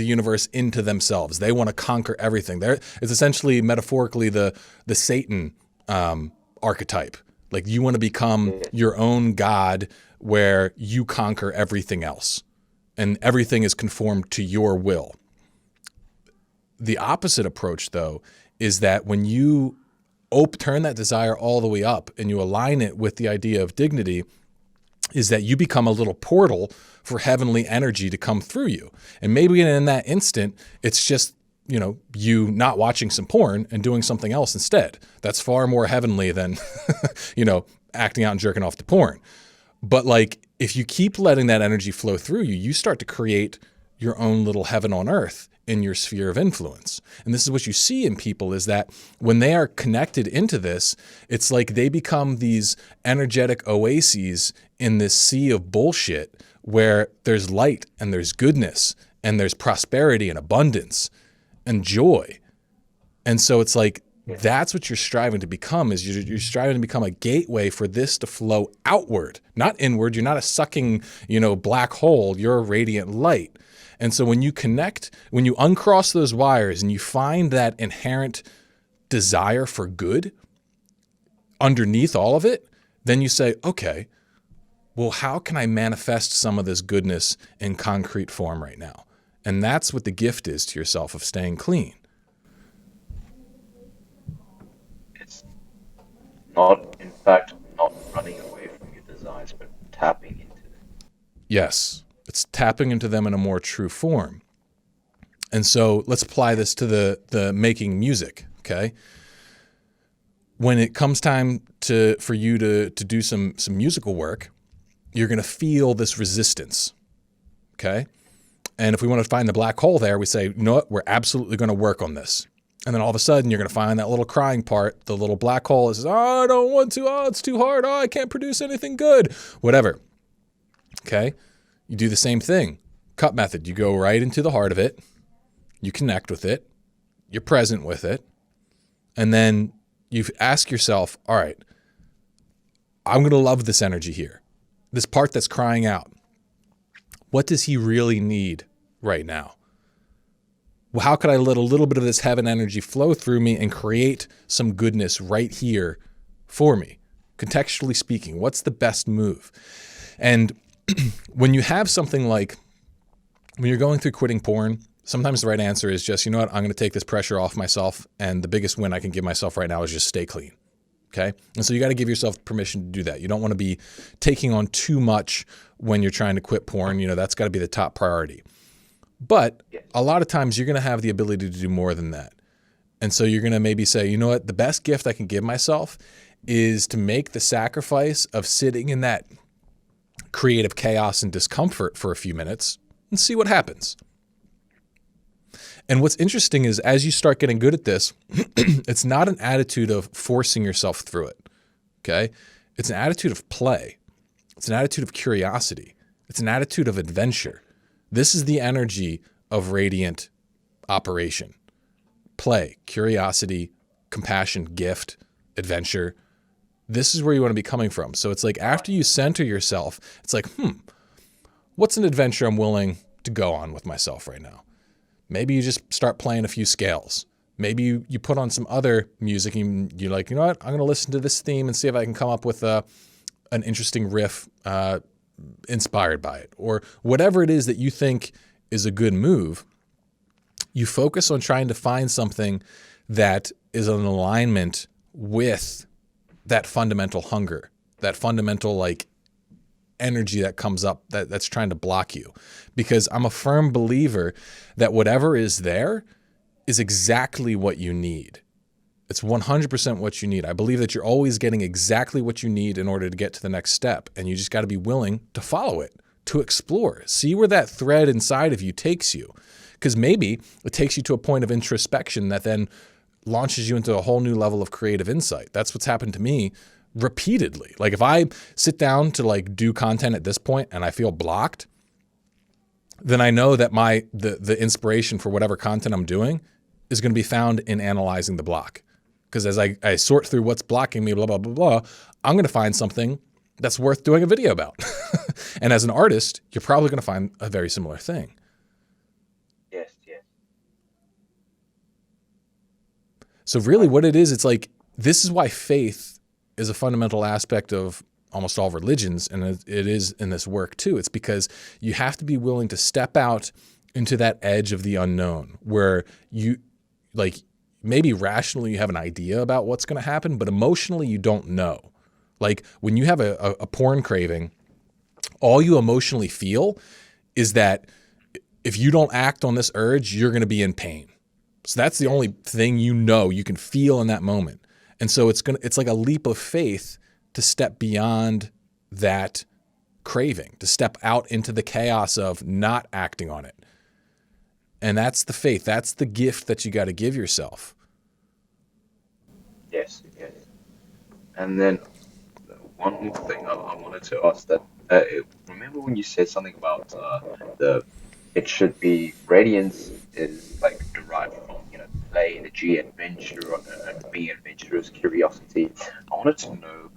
universe into themselves. They want to conquer everything. It's essentially metaphorically the Satan archetype. Like you want to become your own God where you conquer everything else and everything is conformed to your will. The opposite approach, though, is that when you turn that desire all the way up and you align it with the idea of dignity, is that you become a little portal for heavenly energy to come through you. And maybe in that instant, it's just, you not watching some porn and doing something else instead. That's far more heavenly than, acting out and jerking off to porn. But like, if you keep letting that energy flow through you, you start to create your own little heaven on earth in your sphere of influence. And this is what you see in people is that when they are connected into this, it's like they become these energetic oases in this sea of bullshit where there's light and there's goodness and there's prosperity and abundance and joy. And so it's like, that's what you're striving to become is you're striving to become a gateway for this to flow outward, not inward. You're not a sucking, black hole. You're a radiant light. And so when you connect, when you uncross those wires and you find that inherent desire for good underneath all of it, then you say, okay, well, how can I manifest some of this goodness in concrete form right now? And that's what the gift is to yourself of staying clean. It's not, in fact, not running away from your desires, but tapping into them. Yes. It's tapping into them in a more true form. And so let's apply this to the making music, okay? When it comes time for you to do some musical work, you're going to feel this resistance, okay? And if we want to find the black hole there, we say, you know what, we're absolutely going to work on this. And then all of a sudden, you're going to find that little crying part, the little black hole. It says, oh, I don't want to. Oh, it's too hard. Oh, I can't produce anything good. Whatever. Okay? You do the same thing. Cup method. You go right into the heart of it. You connect with it. You're present with it. And then you ask yourself, all right, I'm going to love this energy here. This part that's crying out. What does he really need right now? Well, how could I let a little bit of this heaven energy flow through me and create some goodness right here for me? Contextually speaking, what's the best move? And when you have something like, when you're going through quitting porn, sometimes the right answer is just, you know what, I'm going to take this pressure off myself. And the biggest win I can give myself right now is just stay clean. Okay. And so you got to give yourself permission to do that. You don't want to be taking on too much when you're trying to quit porn. You know, that's got to be the top priority. But a lot of times you're going to have the ability to do more than that. And so you're going to maybe say, you know what, the best gift I can give myself is to make the sacrifice of sitting in that creative chaos and discomfort for a few minutes and see what happens. And what's interesting is as you start getting good at this, it's not an attitude of forcing yourself through it, okay? It's an attitude of play. It's an attitude of curiosity. It's an attitude of adventure. This is the energy of radiant operation. Play, curiosity, compassion, gift, adventure. This is where you want to be coming from. So it's like after you center yourself, it's like, what's an adventure I'm willing to go on with myself right now? Maybe you just start playing a few scales. Maybe you put on some other music and you're like, you know what? I'm going to listen to this theme and see if I can come up with an interesting riff inspired by it. Or whatever it is that you think is a good move, you focus on trying to find something that is in alignment with that fundamental hunger, that fundamental like energy that comes up that's trying to block you. Because I'm a firm believer that whatever is there is exactly what you need. It's 100% what you need. I believe that you're always getting exactly what you need in order to get to the next step. And you just got to be willing to follow it, to explore, see where that thread inside of you takes you. Because maybe it takes you to a point of introspection that then launches you into a whole new level of creative insight. That's what's happened to me repeatedly. Like if I sit down to like do content at this point and I feel blocked, then I know that the inspiration for whatever content I'm doing is going to be found in analyzing the block. Because as I sort through what's blocking me, blah, blah, blah, blah, I'm going to find something that's worth doing a video about. And as an artist, you're probably going to find a very similar thing. Yes, yes. So really what it is, it's like, this is why faith is a fundamental aspect of almost all religions. And it is in this work too. It's because you have to be willing to step out into that edge of the unknown where you like, maybe rationally you have an idea about what's going to happen, but emotionally you don't know. Like when you have a porn craving, all you emotionally feel is that if you don't act on this urge, you're going to be in pain. So that's the only thing you can feel in that moment. And so it's like a leap of faith to step beyond that craving, to step out into the chaos of not acting on it. And that's the faith. That's the gift that you got to give yourself. Yes, yes. And then one more thing I wanted to ask that remember when you said something about it should be radiance is like derived from play, energy, adventure, and being adventurous, curiosity. I wanted to know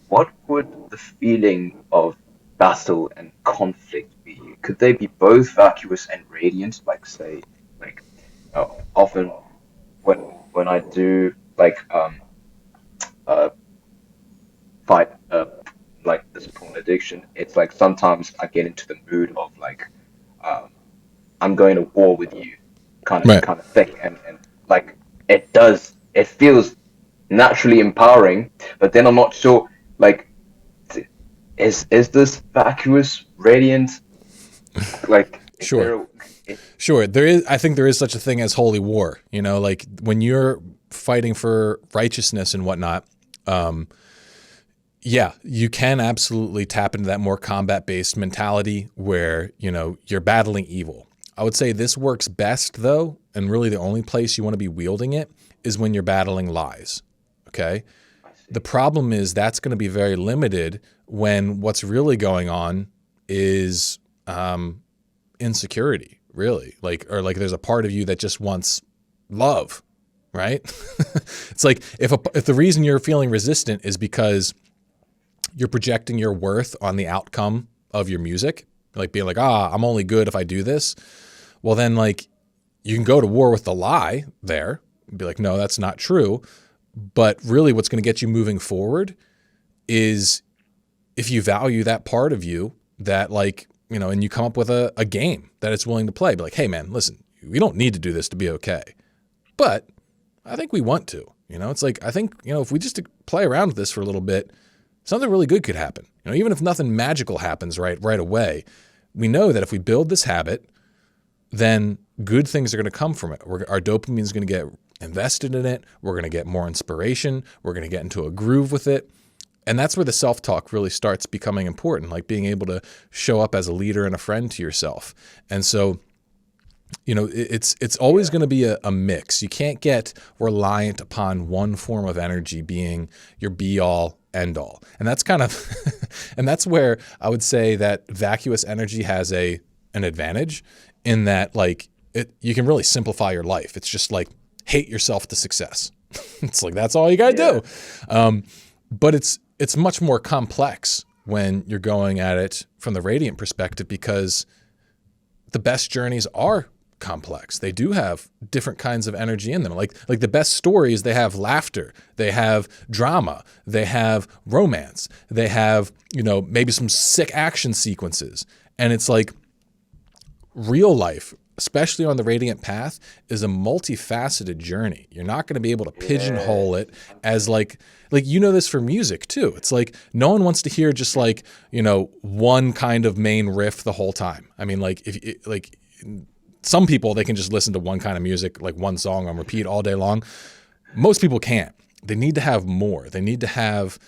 what would the feeling of battle and conflict be? Could they be both vacuous and radiant? Like say, like often when I do like fight like this porn addiction, it's like sometimes I get into the mood of like I'm going to war with you kind of thing, and like it feels naturally empowering, but then I'm not sure like is this vacuous radiant Like, if Sure. there, if Sure. There is, I think there is such a thing as holy war, like when you're fighting for righteousness and whatnot. Yeah, you can absolutely tap into that more combat based mentality where, you're battling evil. I would say this works best though, and really the only place you want to be wielding it is when you're battling lies. Okay. I The see, problem is that's going to be very limited when what's really going on is insecurity, really. Or like there's a part of you that just wants love, right? It's like if the reason you're feeling resistant is because you're projecting your worth on the outcome of your music, like being like, I'm only good if I do this. Well, then like you can go to war with the lie there and be like, no, that's not true. But really what's going to get you moving forward is if you value that part of you that like, and you come up with a game that it's willing to play, be like, hey man, listen, we don't need to do this to be okay. But I think we want to, it's like, I think, if we just play around with this for a little bit, something really good could happen. Even if nothing magical happens right away, we know that if we build this habit, then good things are going to come from it. Our dopamine is going to get invested in it. We're going to get more inspiration. We're going to get into a groove with it. And that's where the self-talk really starts becoming important, like being able to show up as a leader and a friend to yourself. And so, it's always going to be a mix. You can't get reliant upon one form of energy being your be all end all. And that's kind of, and that's where I would say that vacuous energy has an advantage in that like you can really simplify your life. It's just like hate yourself to success. It's like, that's all you got to yeah, do. But it's much more complex when you're going at it from the radiant perspective because the best journeys are complex. They do have different kinds of energy in them. Like the best stories, they have laughter, they have drama, they have romance, they have, maybe some sick action sequences. And it's like real life, especially on the radiant path, is a multifaceted journey. You're not going to be able to yeah, pigeonhole it as like this for music too. It's like no one wants to hear just like, one kind of main riff the whole time. I mean, like if like some people, they can just listen to one kind of music, like one song on repeat all day long. Most people can't. They need to have more. They need to have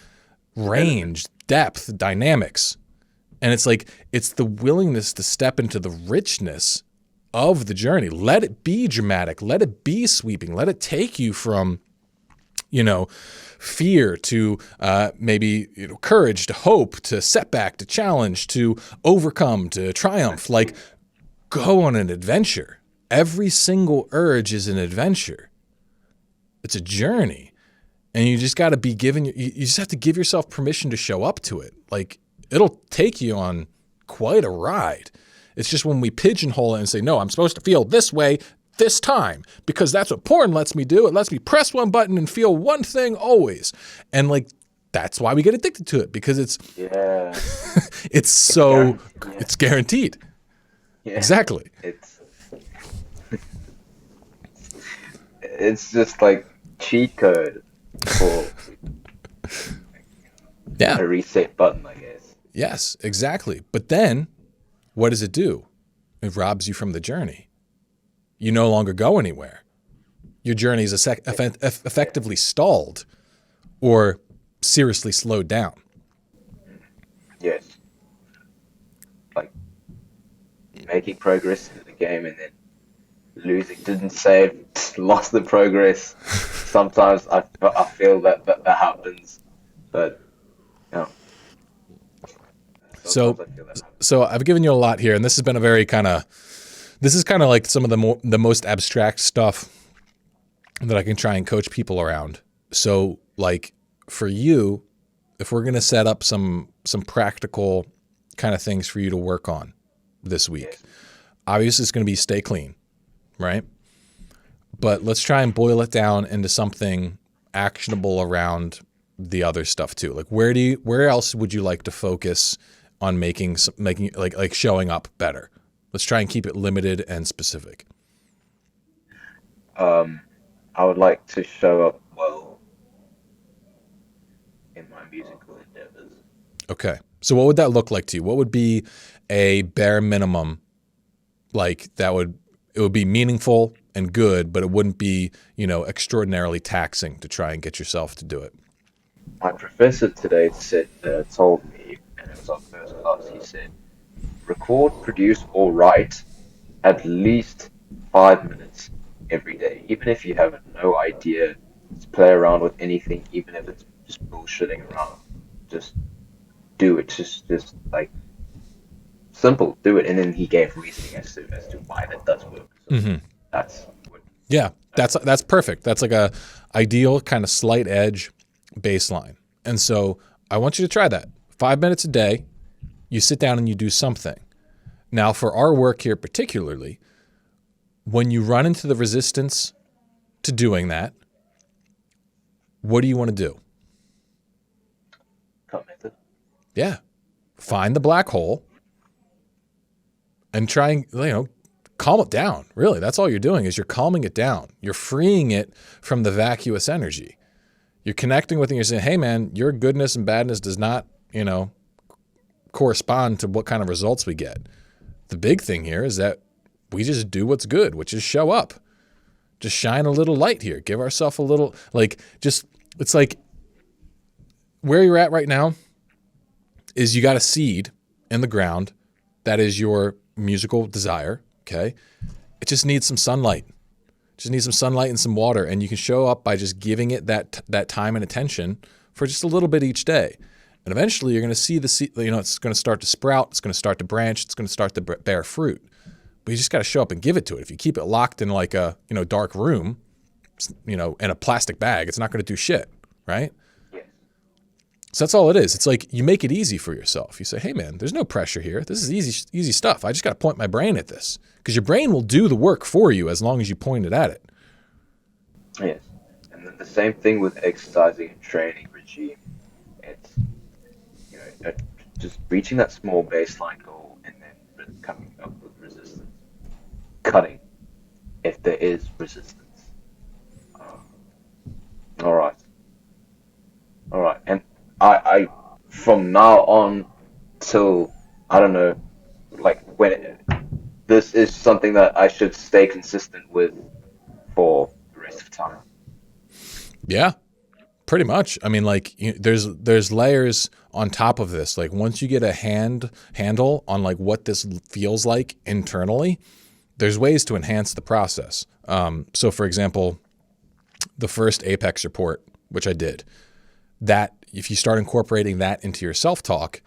elements. range, depth, dynamics. And it's like, it's the willingness to step into the richness of the journey. Let it be dramatic. Let it be sweeping. Let it take you from, fear to maybe courage to hope to setback to challenge to overcome to I triumph. Like, see. go on an adventure. Every single urge is an adventure. It's a journey. And you just got to be given, you just have to give yourself permission to show up to it. Like, it'll take you on quite a ride. It's just when we pigeonhole it and say, no, I'm supposed to feel this way this time because that's what porn lets me do. It lets me press one button and feel one thing always. And like, that's why we get addicted to it because Yeah, it's it's so, guaranteed. Yeah, it's guaranteed. yeah. Exactly. It's it's just like cheat code for Yeah. a reset button, I guess. Yes, exactly. But then what does it do? It robs you from the journey. You no longer go anywhere. Your journey is Yeah. effectively stalled or seriously slowed down. Yes. Like making progress in the game and then losing, didn't save, lost the progress. Sometimes I feel that happens, but you know, So, sometimes I feel that happens. so I've given you a lot here, and this has been a very this is kind of like some of the most abstract stuff that I can try and coach people around. So, like for you, if we're gonna set up some practical kind of things for you to work on this week, Yes. obviously it's gonna be stay clean, right? But let's try and boil it down into something actionable around the other stuff too. Like where else would you like to focus on making like showing up better? Let's try and keep it limited and specific. Um, I would like to show up well in my musical endeavors. Okay. So what would that look like to you? What would be a bare minimum, like it would be meaningful and good, but it wouldn't be, extraordinarily taxing to try and get yourself to do it? My professor today told me, and it was our first class, he said, record, produce, or write at least 5 minutes every day. Even if you have no idea, just play around with anything, even if it's just bullshitting around. Just do it. Just like simple, do it. And then he gave reasoning as to why that does work. So that's what. Yeah, that's perfect. That's like a ideal kind of slight edge baseline. And so I want you to try that. 5 minutes a day, you sit down and you do something. Now, for our work here particularly, when you run into the resistance to doing that, what do you want to do? Cut method. Yeah. Find the black hole and try and, calm it down. Really, that's all you're doing is you're calming it down. You're freeing it from the vacuous energy. You're connecting with it and you're saying, hey, man, your goodness and badness does not, correspond to what kind of results we get. The big thing here is that we just do what's good, which is show up. Just shine a little light here. Give ourselves a little, it's like where you're at right now is you got a seed in the ground. That is your musical desire. Okay. It just needs some sunlight. Just needs some sunlight and some water. And you can show up by just giving it that time and attention for just a little bit each day. And eventually you're going to see the seed, it's going to start to sprout. It's going to start to branch. It's going to start to bear fruit. But you just got to show up and give it to it. If you keep it locked in like a, dark room, in a plastic bag, it's not going to do shit. Right. Yes. So that's all it is. It's like you make it easy for yourself. You say, hey man, there's no pressure here. This is easy stuff. I just got to point my brain at this because your brain will do the work for you as long as you point it at it. Yes. And then the same thing with exercising and training regime. It's, just reaching that small baseline goal and then coming up with resistance. Cutting if there is resistance. All right. All right. And I from now on till, I don't know, like this is something that I should stay consistent with for the rest of time. Yeah, pretty much. I mean, there's layers on top of this. Like once you get a handle on like what this feels like internally, there's ways to enhance the process. So for example, the first Apex report, which I did, that if you start incorporating that into your self-talk,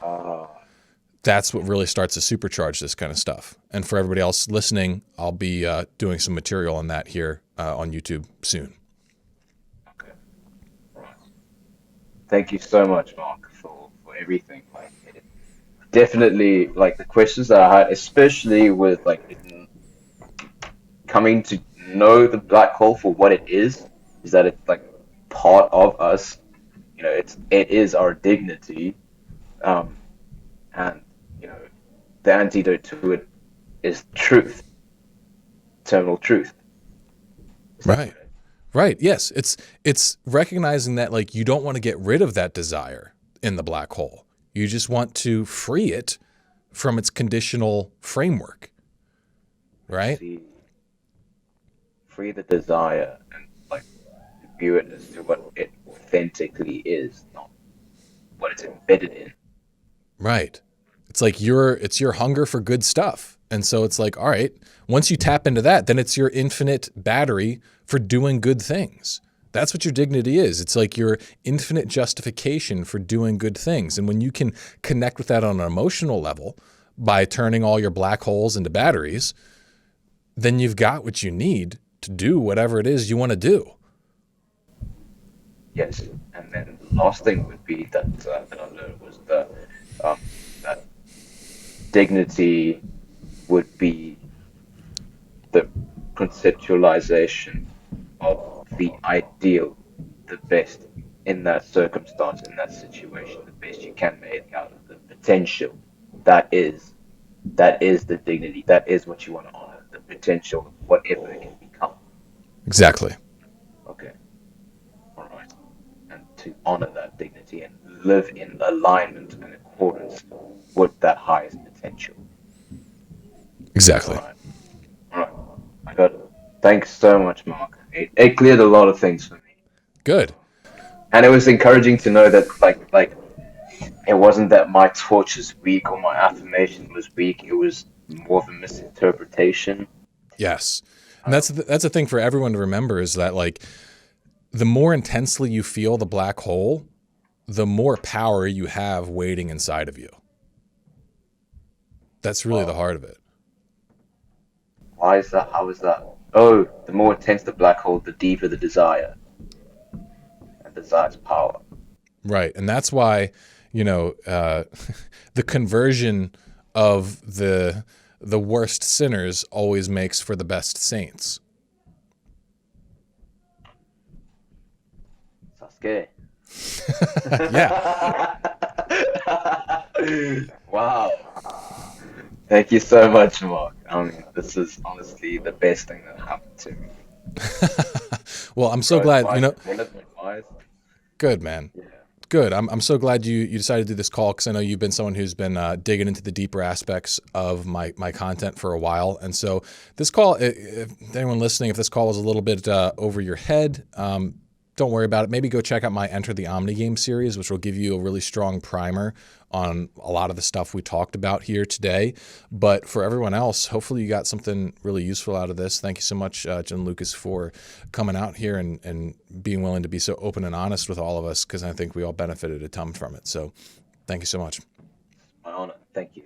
that's what really starts to supercharge this kind of stuff. And for everybody else listening, I'll be doing some material on that here on YouTube soon. Okay. Right. Thank you so much, Mark, for everything. Like, it definitely, like the questions that I had, especially with coming to know the black hole for what it is that it's like part of us. It is our dignity, and the antidote to it is truth, terminal truth. Right. Right. Yes. It's recognizing that like you don't want to get rid of that desire in the black hole. You just want to free it from its conditional framework. Right? Free the desire and like view it as to what it authentically is, not what it's embedded in. Right. It's like it's your hunger for good stuff. And so it's like, all right, once you tap into that, then it's your infinite battery for doing good things. That's what your dignity is. It's like your infinite justification for doing good things. And when you can connect with that on an emotional level by turning all your black holes into batteries, then you've got what you need to do whatever it is you want to do. Yes, and then the last thing would be that I learned was that dignity would be the conceptualization of the ideal, the best in that circumstance, in that situation, the best you can make out of the potential. That is the dignity. That is what you want to honor, the potential of whatever it can become. Exactly. Okay. All right. And to honor that dignity and live in alignment and accordance with that highest potential. All Exactly. right. All right. I got it. Thanks so much, Mark. It cleared a lot of things for me. Good. And it was encouraging to know that like it wasn't that my torch is weak or my affirmation was weak. It was more of a misinterpretation. Yes. And Um, that's a thing for everyone to remember is that like the more intensely you feel the black hole, the more power you have waiting inside of you. That's really the wow. heart of it. Why is that? How is that? Oh, the more intense the black hole, the deeper the desire, and desire's power. Right. And that's why, you know, the conversion of the worst sinners always makes for the best saints. Sasuke. Yeah. Wow. Thank you so much, Mark. I mean, this is honestly the best thing that happened to me. Well, I'm so Bro, glad, you know, minute advice. good, man. Yeah. Good. I'm so glad you decided to do this call because I know you've been someone who's been digging into the deeper aspects of my content for a while. And so this call, if anyone listening, if this call was a little bit over your head, don't worry about it. Maybe go check out my Enter the Omni Game series, which will give you a really strong primer on a lot of the stuff we talked about here today. But for everyone else, hopefully you got something really useful out of this. Thank you so much, Jen Lucas, for coming out here and being willing to be so open and honest with all of us, because I think we all benefited a ton from it. So thank you so much. My honor. Thank you.